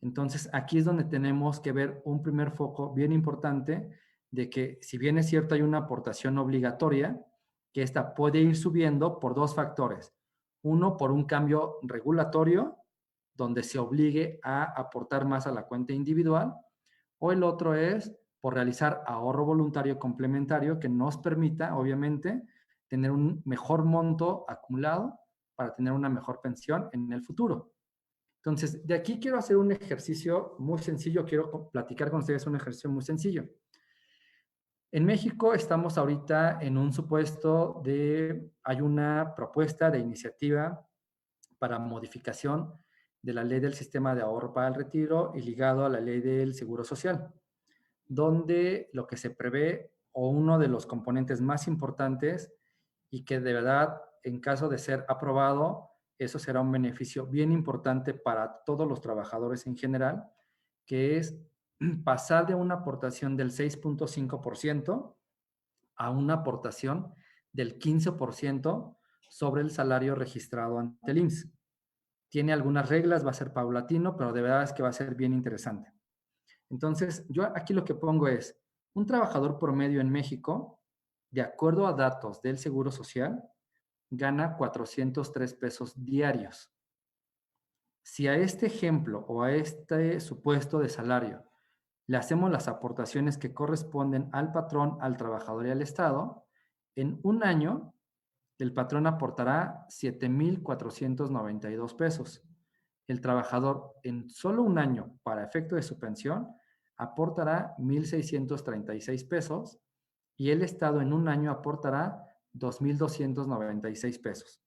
S2: Entonces, aquí es donde tenemos que ver un primer foco bien importante de que, si bien es cierto, hay una aportación obligatoria, que esta puede ir subiendo por dos factores. Uno, por un cambio regulatorio, donde se obligue a aportar más a la cuenta individual, o el otro es por realizar ahorro voluntario complementario que nos permita, obviamente, tener un mejor monto acumulado para tener una mejor pensión en el futuro. Entonces, de aquí quiero hacer un ejercicio muy sencillo, quiero platicar con ustedes un ejercicio muy sencillo. En México estamos ahorita en un supuesto hay una propuesta de iniciativa para modificación de la ley del sistema de ahorro para el retiro y ligado a la ley del seguro social, donde lo que se prevé, o uno de los componentes más importantes y que de verdad, en caso de ser aprobado, eso será un beneficio bien importante para todos los trabajadores en general, que es pasar de una aportación del 6.5% a una aportación del 15% sobre el salario registrado ante el IMSS. Tiene algunas reglas, va a ser paulatino, pero de verdad es que va a ser bien interesante. Entonces, yo aquí lo que pongo es, un trabajador promedio en México, de acuerdo a datos del Seguro Social, gana 403 pesos diarios. Si a este ejemplo o a este supuesto de salario le hacemos las aportaciones que corresponden al patrón, al trabajador y al Estado, en un año el patrón aportará 7,492 pesos. El trabajador en solo un año, para efecto de su pensión, aportará 1,636 pesos y el Estado en un año aportará 2,296 pesos.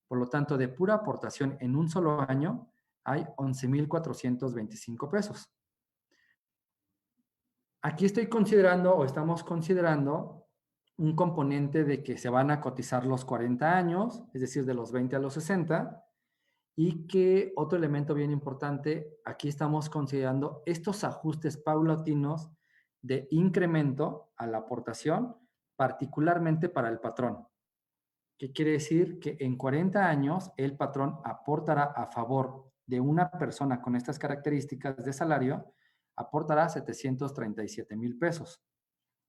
S2: Por lo tanto, de pura aportación en un solo año hay 11,425 pesos. Aquí estoy considerando o estamos considerando un componente de que se van a cotizar los 40 años, es decir, de los 20 a los 60, y que otro elemento bien importante, aquí estamos considerando estos ajustes paulatinos de incremento a la aportación, particularmente para el patrón. ¿Qué quiere decir? Que en 40 años el patrón aportará a favor de una persona con estas características de salario, aportará 737,000 pesos.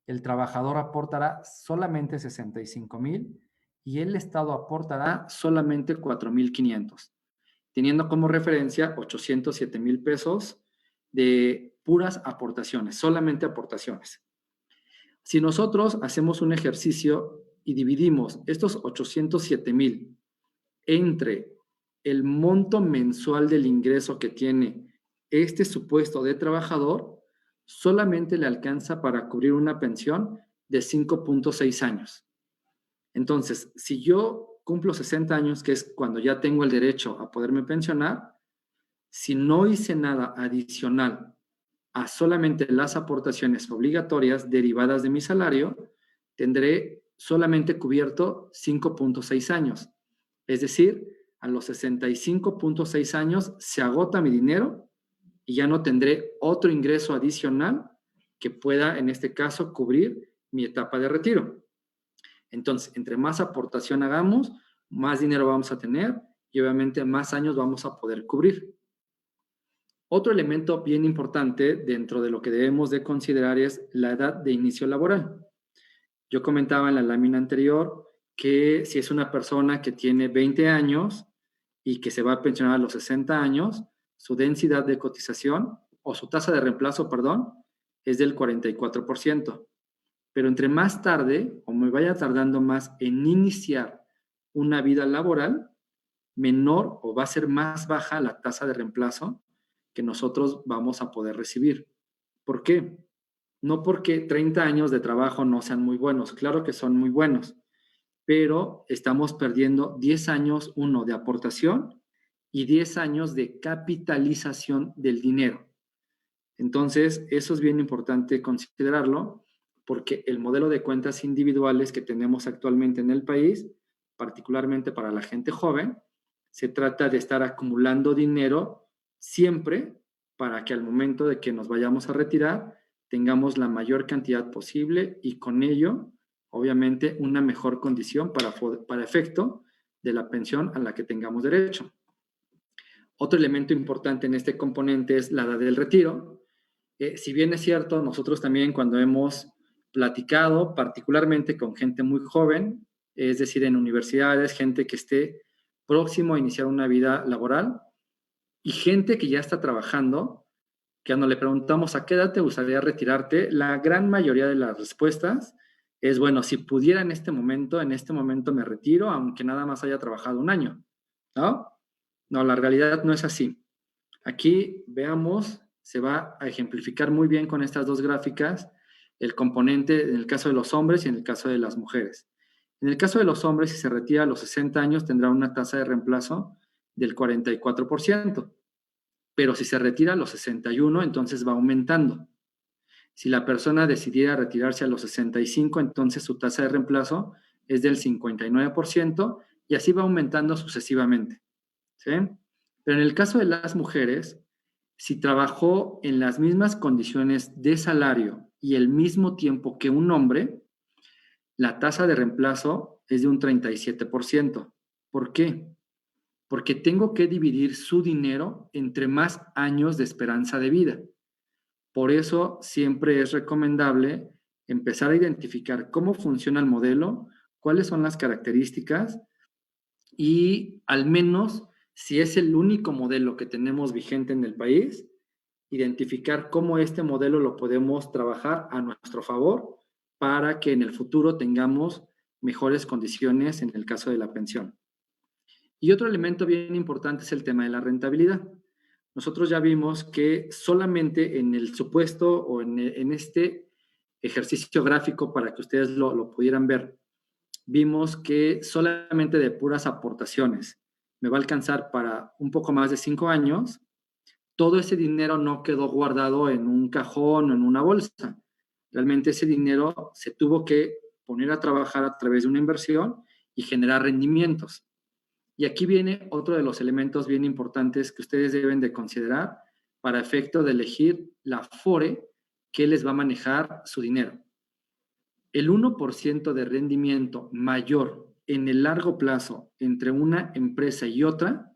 S2: El trabajador aportará solamente 65,000 y el Estado aportará solamente 4,500, teniendo como referencia 807,000 pesos de puras aportaciones, solamente aportaciones. Si nosotros hacemos un ejercicio y dividimos estos 807,000 entre el monto mensual del ingreso que tiene este supuesto de trabajador, solamente le alcanza para cubrir una pensión de 5.6 años. Entonces, si yo cumplo 60 años, que es cuando ya tengo el derecho a poderme pensionar, si no hice nada adicional a solamente las aportaciones obligatorias derivadas de mi salario, tendré solamente cubierto 5.6 años. Es decir, a los 65.6 años se agota mi dinero y ya no tendré otro ingreso adicional que pueda, en este caso, cubrir mi etapa de retiro. Entonces, entre más aportación hagamos, más dinero vamos a tener y obviamente más años vamos a poder cubrir. Otro elemento bien importante dentro de lo que debemos de considerar es la edad de inicio laboral. Yo comentaba en la lámina anterior que si es una persona que tiene 20 años y que se va a pensionar a los 60 años, su densidad de cotización o su tasa de reemplazo, perdón, es del 44%. Pero entre más tarde o me vaya tardando más en iniciar una vida laboral, menor o va a ser más baja la tasa de reemplazo que nosotros vamos a poder recibir. ¿Por qué? No porque 30 años de trabajo no sean muy buenos, claro que son muy buenos, pero estamos perdiendo 10 años, uno, de aportación y 10 años de capitalización del dinero. Entonces, eso es bien importante considerarlo porque el modelo de cuentas individuales que tenemos actualmente en el país, particularmente para la gente joven, se trata de estar acumulando dinero siempre para que al momento de que nos vayamos a retirar tengamos la mayor cantidad posible y con ello, obviamente, una mejor condición para efecto de la pensión a la que tengamos derecho. Otro elemento importante en este componente es la edad del retiro. Si bien es cierto, nosotros también cuando hemos platicado, particularmente con gente muy joven, es decir, en universidades, gente que esté próximo a iniciar una vida laboral y gente que ya está trabajando, que cuando le preguntamos a qué edad te gustaría retirarte, la gran mayoría de las respuestas es, bueno, si pudiera en este momento me retiro, aunque nada más haya trabajado un año, ¿no? No, la realidad no es así. Aquí veamos, se va a ejemplificar muy bien con estas dos gráficas el componente en el caso de los hombres y en el caso de las mujeres. En el caso de los hombres, si se retira a los 60 años, tendrá una tasa de reemplazo del 44%, pero si se retira a los 61, entonces va aumentando. Si la persona decidiera retirarse a los 65, entonces su tasa de reemplazo es del 59% y así va aumentando sucesivamente, ¿sí? Pero en el caso de las mujeres, si trabajó en las mismas condiciones de salario y el mismo tiempo que un hombre, la tasa de reemplazo es de un 37%. ¿Por qué? Porque tengo que dividir su dinero entre más años de esperanza de vida. Por eso siempre es recomendable empezar a identificar cómo funciona el modelo, cuáles son las características y al menos, si es el único modelo que tenemos vigente en el país, identificar cómo este modelo lo podemos trabajar a nuestro favor para que en el futuro tengamos mejores condiciones en el caso de la pensión. Y otro elemento bien importante es el tema de la rentabilidad. Nosotros ya vimos que solamente en el supuesto o en este ejercicio gráfico para que ustedes lo pudieran ver, vimos que solamente de puras aportaciones me va a alcanzar para un poco más de 5 años todo ese dinero no quedó guardado en un cajón o en una bolsa. Realmente ese dinero se tuvo que poner a trabajar a través de una inversión y generar rendimientos. Y aquí viene otro de los elementos bien importantes que ustedes deben de considerar para efecto de elegir la Afore que les va a manejar su dinero. El 1% de rendimiento mayor en el largo plazo entre una empresa y otra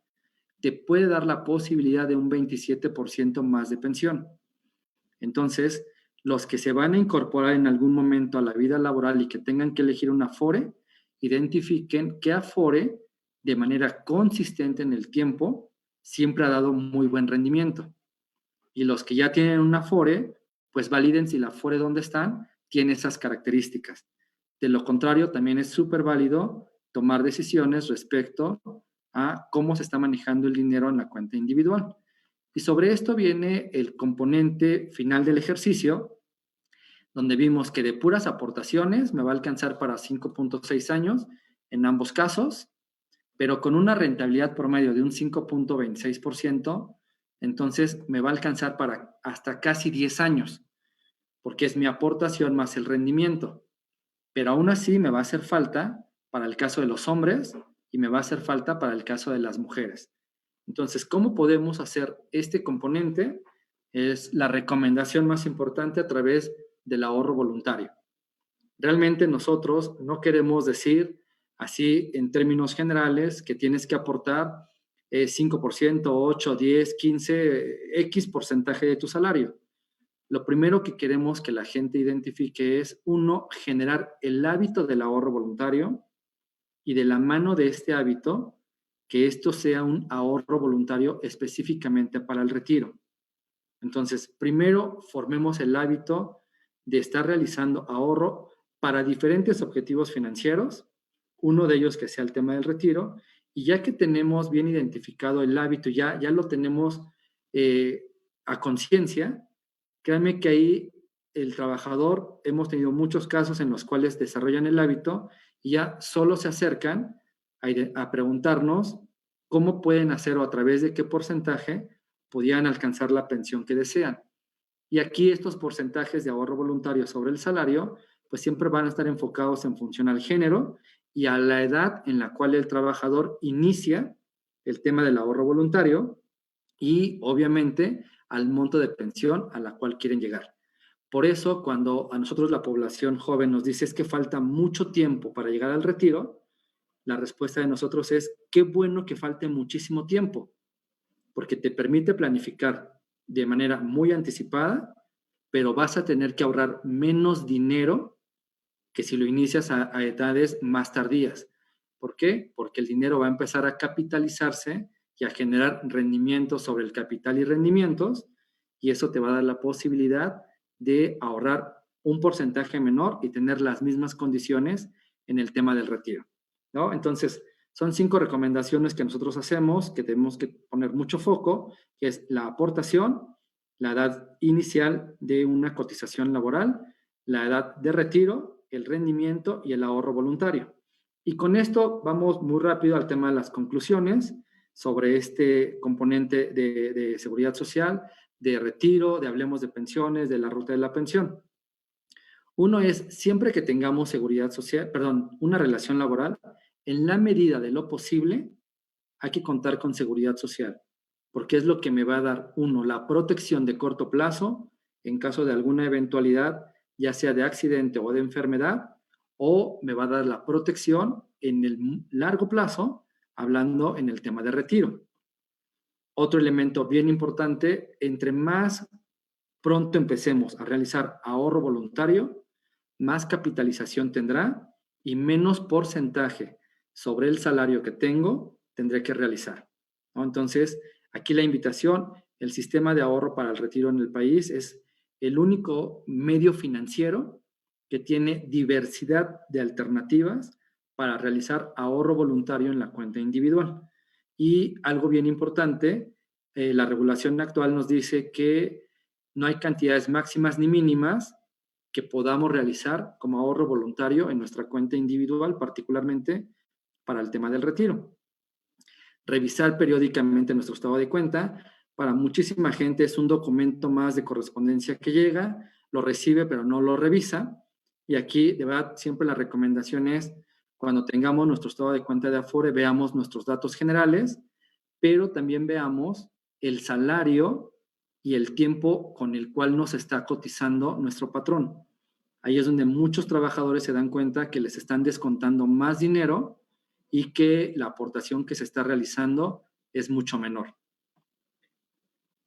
S2: te puede dar la posibilidad de un 27% más de pensión. Entonces, los que se van a incorporar en algún momento a la vida laboral y que tengan que elegir una Afore, identifiquen qué Afore de manera consistente en el tiempo siempre ha dado muy buen rendimiento. Y los que ya tienen una Afore, pues validen si la Afore donde están tiene esas características. De lo contrario, también es súper válido tomar decisiones respecto a cómo se está manejando el dinero en la cuenta individual. Y sobre esto viene el componente final del ejercicio, donde vimos que de puras aportaciones me va a alcanzar para 5.6 años en ambos casos, pero con una rentabilidad promedio de un 5.26%, entonces me va a alcanzar para hasta casi 10 años, porque es mi aportación más el rendimiento. Pero aún así me va a hacer falta para el caso de los hombres y me va a hacer falta para el caso de las mujeres. Entonces, ¿cómo podemos hacer este componente? Es la recomendación más importante a través del ahorro voluntario. Realmente nosotros no queremos decir así en términos generales que tienes que aportar 5%, 8, 10, 15, X porcentaje de tu salario. Lo primero que queremos que la gente identifique es, uno, generar el hábito del ahorro voluntario y de la mano de este hábito, que esto sea un ahorro voluntario específicamente para el retiro. Entonces, primero formemos el hábito de estar realizando ahorro para diferentes objetivos financieros, uno de ellos que sea el tema del retiro, y ya que tenemos bien identificado el hábito, ya lo tenemos a conciencia, créanme que ahí el trabajador, hemos tenido muchos casos en los cuales desarrollan el hábito y ya solo se acercan a preguntarnos cómo pueden hacer o a través de qué porcentaje podían alcanzar la pensión que desean. Y aquí estos porcentajes de ahorro voluntario sobre el salario, pues siempre van a estar enfocados en función al género y a la edad en la cual el trabajador inicia el tema del ahorro voluntario y obviamente al monto de pensión a la cual quieren llegar. Por eso, cuando a nosotros la población joven nos dice es que falta mucho tiempo para llegar al retiro, la respuesta de nosotros es qué bueno que falte muchísimo tiempo, porque te permite planificar de manera muy anticipada, pero vas a tener que ahorrar menos dinero que si lo inicias a edades más tardías. ¿Por qué? Porque el dinero va a empezar a capitalizarse y a generar rendimientos sobre el capital y rendimientos, y eso te va a dar la posibilidad de ahorrar un porcentaje menor y tener las mismas condiciones en el tema del retiro, ¿no? Entonces, son 5 recomendaciones que nosotros hacemos, que tenemos que poner mucho foco, que es la aportación, la edad inicial de una cotización laboral, la edad de retiro, el rendimiento y el ahorro voluntario. Y con esto vamos muy rápido al tema de las conclusiones sobre este componente de seguridad social, de retiro, de hablemos de pensiones, de la ruta de la pensión. Uno es, siempre que tengamos seguridad social, una relación laboral, en la medida de lo posible, hay que contar con seguridad social, porque es lo que me va a dar, uno, la protección de corto plazo en caso de alguna eventualidad, ya sea de accidente o de enfermedad, o me va a dar la protección en el largo plazo, hablando en el tema de retiro. Otro elemento bien importante, entre más pronto empecemos a realizar ahorro voluntario, más capitalización tendrá y menos porcentaje sobre el salario que tengo tendré que realizar, ¿no? Entonces, aquí la invitación, el sistema de ahorro para el retiro en el país es el único medio financiero que tiene diversidad de alternativas para realizar ahorro voluntario en la cuenta individual. Y algo bien importante, la regulación actual nos dice que no hay cantidades máximas ni mínimas que podamos realizar como ahorro voluntario en nuestra cuenta individual, particularmente para el tema del retiro. Revisar periódicamente nuestro estado de cuenta, para muchísima gente es un documento más de correspondencia que llega, lo recibe pero no lo revisa. Y aquí, de verdad, siempre la recomendación es, cuando tengamos nuestro estado de cuenta de Afore, veamos nuestros datos generales, pero también veamos el salario y el tiempo con el cual nos está cotizando nuestro patrón. Ahí es donde muchos trabajadores se dan cuenta que les están descontando más dinero y que la aportación que se está realizando es mucho menor.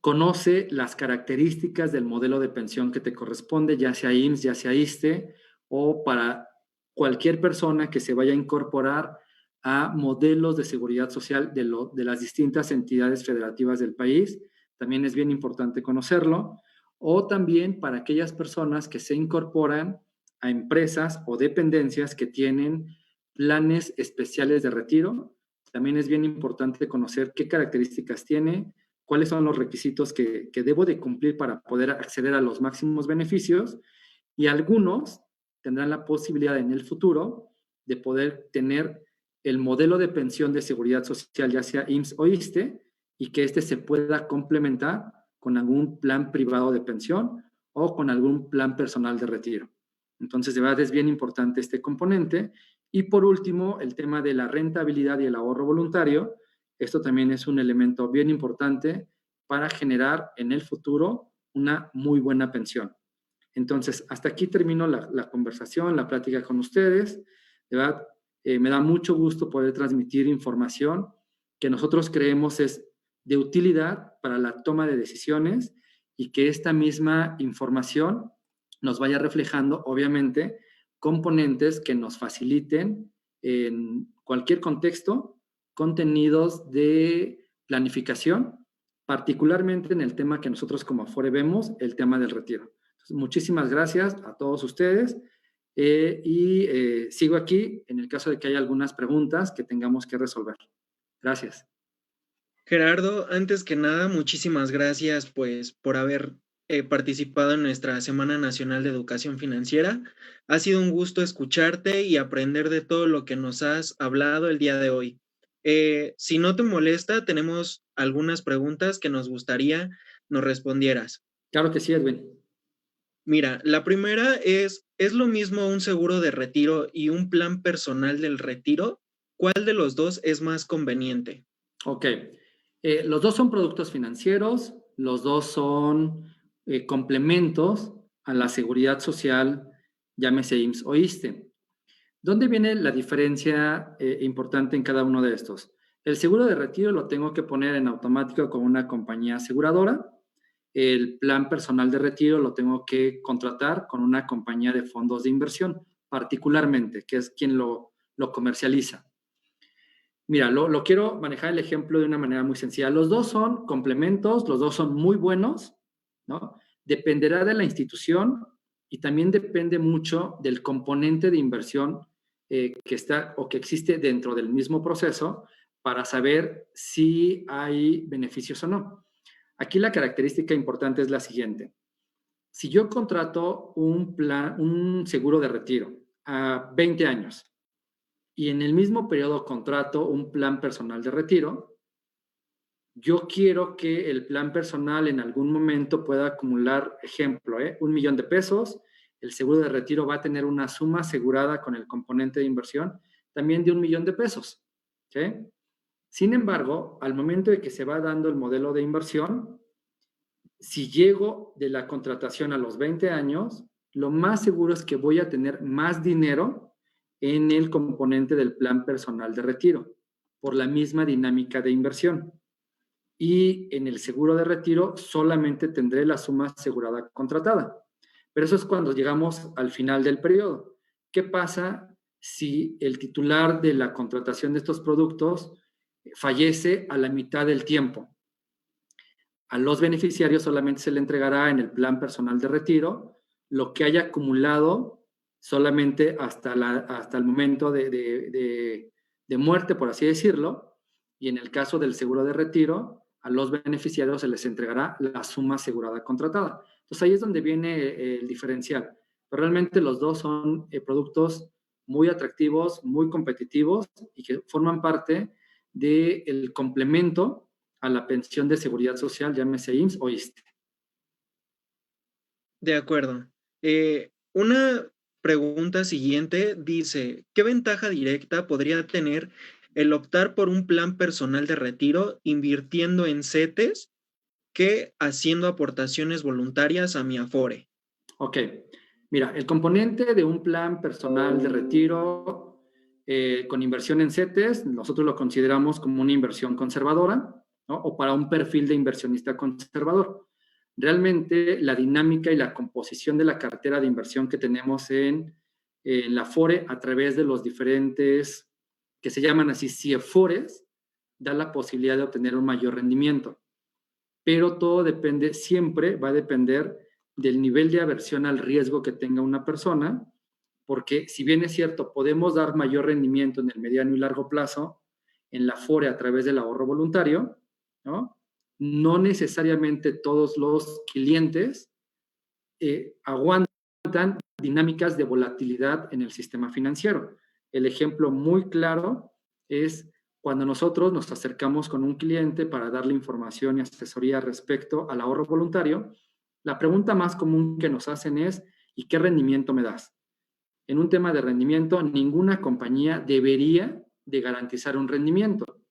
S2: Conoce las características del modelo de pensión que te corresponde, ya sea IMSS, ya sea ISSSTE, o para cualquier persona que se vaya a incorporar a modelos de seguridad social de las distintas entidades federativas del país. También es bien importante conocerlo. O también para aquellas personas que se incorporan a empresas o dependencias que tienen planes especiales de retiro. También es bien importante conocer qué características tiene, cuáles son los requisitos que debo de cumplir para poder acceder a los máximos beneficios, y algunos tendrán la posibilidad en el futuro de poder tener el modelo de pensión de seguridad social, ya sea IMSS o ISSSTE, y que este se pueda complementar con algún plan privado de pensión o con algún plan personal de retiro. Entonces, de verdad es bien importante este componente. Y por último, el tema de la rentabilidad y el ahorro voluntario. Esto también es un elemento bien importante para generar en el futuro una muy buena pensión. Entonces, hasta aquí termino la conversación, la plática con ustedes. De verdad, me da mucho gusto poder transmitir información que nosotros creemos es de utilidad para la toma de decisiones, y que esta misma información nos vaya reflejando, obviamente, componentes que nos faciliten en cualquier contexto contenidos de planificación, particularmente en el tema que nosotros como Afore vemos, el tema del retiro. Entonces, muchísimas gracias a todos ustedes, sigo aquí en el caso de que haya algunas preguntas que tengamos que resolver. Gracias.
S1: Gerardo, antes que nada, muchísimas gracias pues por haber participado en nuestra Semana Nacional de Educación Financiera. Ha sido un gusto escucharte y aprender de todo lo que nos has hablado el día de hoy. Si no te molesta, tenemos algunas preguntas que nos gustaría nos respondieras.
S2: Claro que sí, Edwin.
S1: Mira, la primera ¿es lo mismo un seguro de retiro y un plan personal del retiro? ¿Cuál de los dos es más conveniente?
S2: Ok. Los dos son productos financieros, los dos son complementos a la seguridad social, llámese IMSS o ISSSTE. ¿Dónde viene la diferencia importante en cada uno de estos? El seguro de retiro lo tengo que poner en automático con una compañía aseguradora. El plan personal de retiro lo tengo que contratar con una compañía de fondos de inversión, particularmente, que es quien lo comercializa. Mira, lo quiero manejar el ejemplo de una manera muy sencilla. Los dos son complementos, los dos son muy buenos, ¿no? Dependerá de la institución y también depende mucho del componente de inversión que está o que existe dentro del mismo proceso para saber si hay beneficios o no. Aquí la característica importante es la siguiente. Si yo contrato un seguro de retiro a 20 años, y en el mismo periodo contrato un plan personal de retiro, yo quiero que el plan personal en algún momento pueda acumular, ejemplo, 1,000,000 de pesos. El seguro de retiro va a tener una suma asegurada con el componente de inversión también de 1,000,000 de pesos. ¿Sí? Sin embargo, al momento de que se va dando el modelo de inversión, si llego de la contratación a los 20 años, lo más seguro es que voy a tener más dinero en el componente del plan personal de retiro, por la misma dinámica de inversión. Y en el seguro de retiro solamente tendré la suma asegurada contratada. Pero eso es cuando llegamos al final del periodo. ¿Qué pasa si el titular de la contratación de estos productos fallece a la mitad del tiempo? A los beneficiarios solamente se le entregará en el plan personal de retiro lo que haya acumulado solamente hasta el momento de muerte, por así decirlo, y en el caso del seguro de retiro, a los beneficiarios se les entregará la suma asegurada contratada. Entonces ahí es donde viene el diferencial. Pero realmente los dos son productos muy atractivos, muy competitivos y que forman parte del complemento a la pensión de seguridad social, llámese IMSS o ISSSTE.
S1: De acuerdo. Una pregunta siguiente dice, ¿qué ventaja directa podría tener el optar por un plan personal de retiro invirtiendo en CETES que haciendo aportaciones voluntarias a mi Afore?
S2: Ok, mira, el componente de un plan personal de retiro con inversión en CETES, nosotros lo consideramos como una inversión conservadora, ¿no? O para un perfil de inversionista conservador. Realmente la dinámica y la composición de la cartera de inversión que tenemos en la Afore a través de los diferentes, que se llaman así, CIEFORES, da la posibilidad de obtener un mayor rendimiento. Pero todo depende, siempre va a depender del nivel de aversión al riesgo que tenga una persona, porque si bien es cierto, podemos dar mayor rendimiento en el mediano y largo plazo en la Afore a través del ahorro voluntario, ¿no? No necesariamente todos los clientes aguantan dinámicas de volatilidad en el sistema financiero. El ejemplo muy claro es cuando nosotros nos acercamos con un cliente para darle información y asesoría respecto al ahorro voluntario, la pregunta más común que nos hacen es, ¿y qué rendimiento me das? En un tema de rendimiento, ninguna compañía debería de garantizar un rendimiento,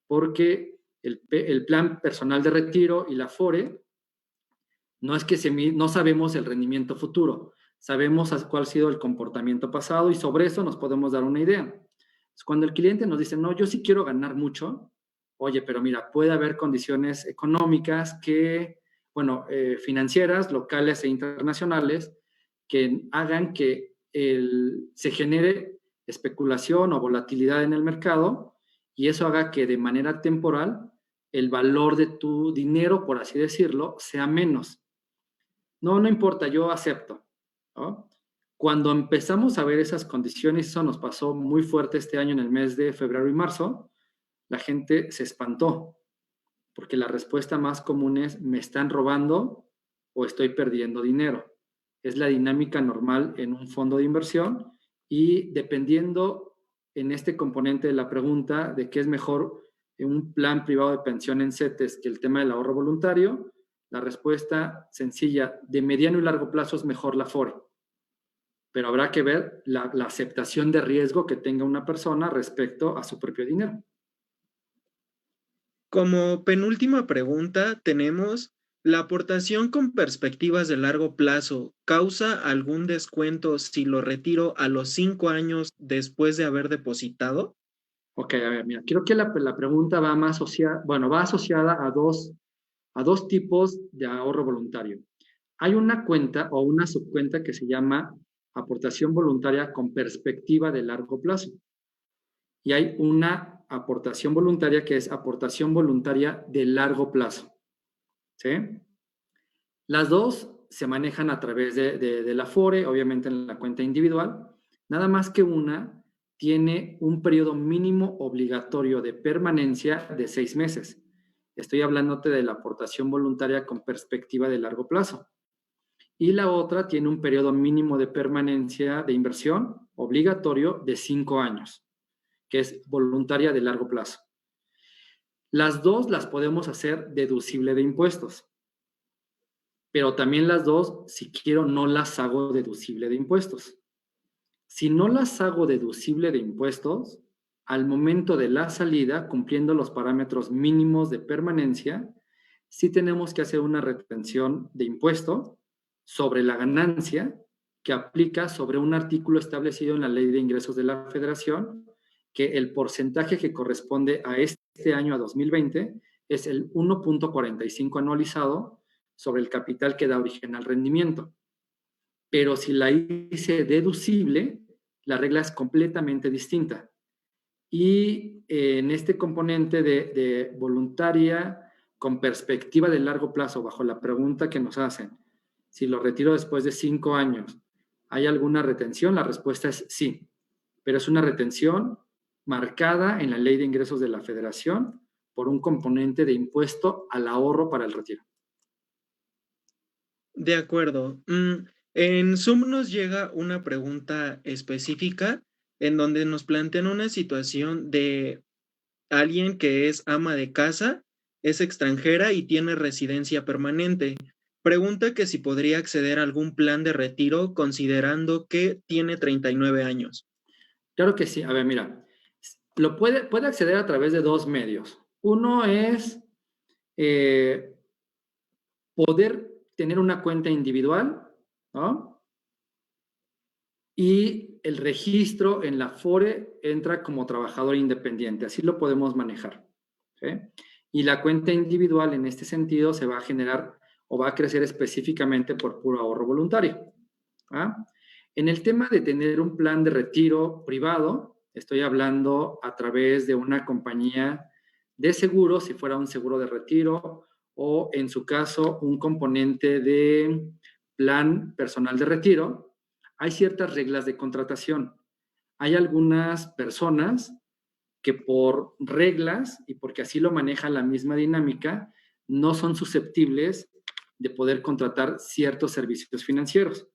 S2: porque el plan personal de retiro y la Afore no es que no sabemos el rendimiento futuro, sabemos cuál ha sido el comportamiento pasado y sobre eso nos podemos dar una idea. Cuando el cliente nos dice, no, yo sí quiero ganar mucho, oye, pero mira, puede haber condiciones económicas que, bueno, financieras, locales e internacionales, que hagan que se genere especulación o volatilidad en el mercado y eso haga que de manera temporal el valor de tu dinero, por así decirlo, sea menos. No, no importa, yo acepto, ¿no? Cuando empezamos a ver esas condiciones, eso nos pasó muy fuerte este año en el mes de febrero y marzo, la gente se espantó, porque la respuesta más común es, ¿me están robando o estoy perdiendo dinero? Es la dinámica normal en un fondo de inversión y dependiendo en este componente de la pregunta de qué es mejor un plan privado de pensión en CETES que el tema del ahorro voluntario, la respuesta sencilla, de mediano y largo plazo es mejor la Afore, pero habrá que ver la aceptación de riesgo que tenga una persona respecto a su propio dinero.
S1: Como penúltima pregunta, tenemos, ¿la aportación con perspectivas de largo plazo causa algún descuento si lo retiro a los 5 años después de haber depositado?
S2: Ok, a ver, mira, creo que la pregunta va más asociada, bueno, va asociada a dos tipos de ahorro voluntario. Hay una cuenta o una subcuenta que se llama aportación voluntaria con perspectiva de largo plazo. Y hay una aportación voluntaria que es aportación voluntaria de largo plazo. ¿Sí? Las dos se manejan a través de la Afore, obviamente en la cuenta individual, nada más que una tiene un periodo mínimo obligatorio de permanencia de 6 meses. Estoy hablándote de la aportación voluntaria con perspectiva de largo plazo. Y la otra tiene un periodo mínimo de permanencia de inversión obligatorio de 5 años, que es voluntaria de largo plazo. Las dos las podemos hacer deducible de impuestos, pero también las dos, si quiero, no las hago deducible de impuestos. Si no las hago deducible de impuestos, al momento de la salida, cumpliendo los parámetros mínimos de permanencia, sí tenemos que hacer una retención de impuesto sobre la ganancia que aplica sobre un artículo establecido en la Ley de Ingresos de la Federación, que el porcentaje que corresponde a este año, a 2020, es el 1.45 anualizado sobre el capital que da origen al rendimiento. Pero si la hice deducible, la regla es completamente distinta. Y en este componente de voluntaria con perspectiva de largo plazo, bajo la pregunta que nos hacen, si lo retiro después de 5 años, ¿hay alguna retención? La respuesta es sí, pero es una retención marcada en la Ley de Ingresos de la Federación por un componente de impuesto al ahorro para el retiro.
S1: De acuerdo. En Zoom nos llega una pregunta específica en donde nos plantean una situación de alguien que es ama de casa es extranjera y tiene residencia permanente. Pregunta que si podría acceder a algún plan de retiro considerando que tiene 39 años.
S2: Claro que sí. A ver, mira, puede acceder a través de dos medios. Uno es poder tener una cuenta individual, ¿no? Y el registro en la Afore entra como trabajador independiente. Así lo podemos manejar. ¿Sí? Y la cuenta individual en este sentido se va a generar o va a crecer específicamente por puro ahorro voluntario. ¿Ah? En el tema de tener un plan de retiro privado, estoy hablando a través de una compañía de seguro, si fuera un seguro de retiro, o en su caso un componente de plan personal de retiro, hay ciertas reglas de contratación. Hay algunas personas que por reglas y porque así lo maneja la misma dinámica, no son susceptibles de poder contratar ciertos servicios financieros.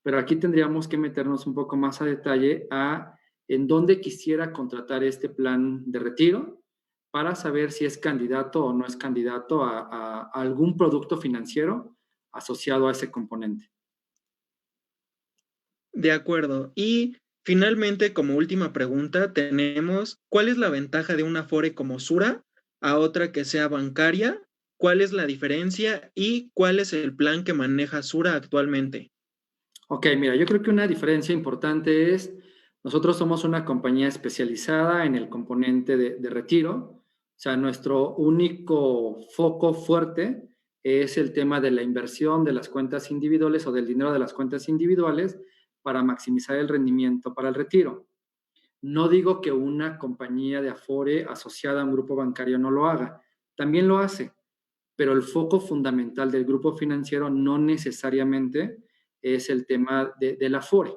S2: Pero aquí tendríamos que meternos un poco más a detalle a en dónde quisiera contratar este plan de retiro para saber si es candidato o no es candidato a algún producto financiero asociado a ese componente.
S1: De acuerdo. Y finalmente, como última pregunta, tenemos, ¿cuál es la ventaja de una Afore como Sura a otra que sea bancaria? ¿Cuál es la diferencia y cuál es el plan que maneja Sura actualmente?
S2: Ok, mira, yo creo que una diferencia importante es, nosotros somos una compañía especializada en el componente de retiro, o sea, nuestro único foco fuerte es el tema de la inversión de las cuentas individuales o del dinero de las cuentas individuales para maximizar el rendimiento para el retiro. No digo que una compañía de Afore asociada a un grupo bancario no lo haga, también lo hace, pero el foco fundamental del grupo financiero no necesariamente es el tema del Afore,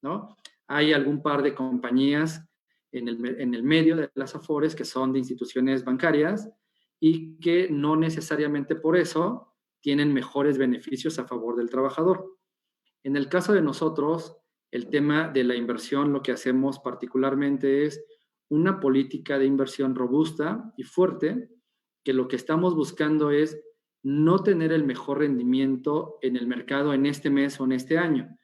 S2: ¿no? Hay algún par de compañías en el medio de las Afores que son de instituciones bancarias y que no necesariamente por eso tienen mejores beneficios a favor del trabajador. En el caso de nosotros, el tema de la inversión, lo que hacemos particularmente es una política de inversión robusta y fuerte, que lo que estamos buscando es no tener el mejor rendimiento en el mercado en este mes o en este año,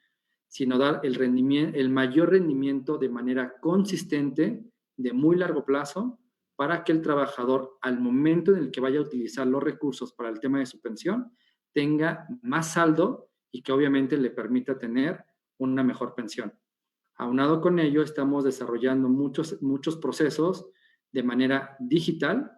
S2: sino dar el mayor rendimiento de manera consistente, de muy largo plazo, para que el trabajador, al momento en el que vaya a utilizar los recursos para el tema de su pensión, tenga más saldo y que obviamente le permita tener una mejor pensión. Aunado con ello, estamos desarrollando muchos procesos de manera digital.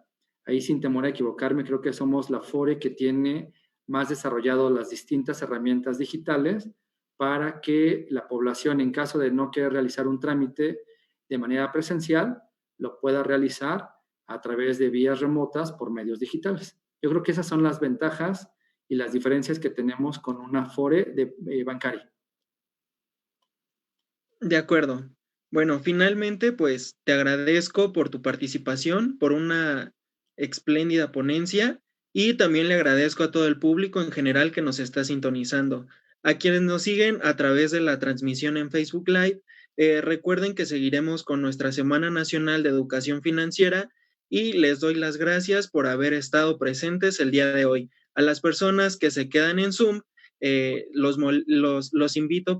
S2: Ahí, sin temor a equivocarme, creo que somos la Afore que tiene más desarrollado las distintas herramientas digitales para que la población, en caso de no querer realizar un trámite de manera presencial, lo pueda realizar a través de vías remotas por medios digitales. Yo creo que esas son las ventajas y las diferencias que tenemos con una Afore bancaria.
S1: De acuerdo. Bueno, finalmente, pues te agradezco por tu participación, por una espléndida ponencia y también le agradezco a todo el público en general que nos está sintonizando. A quienes nos siguen a través de la transmisión en Facebook Live, recuerden que seguiremos con nuestra Semana Nacional de Educación Financiera y les doy las gracias por haber estado presentes el día de hoy. A las personas que se quedan en Zoom, los invito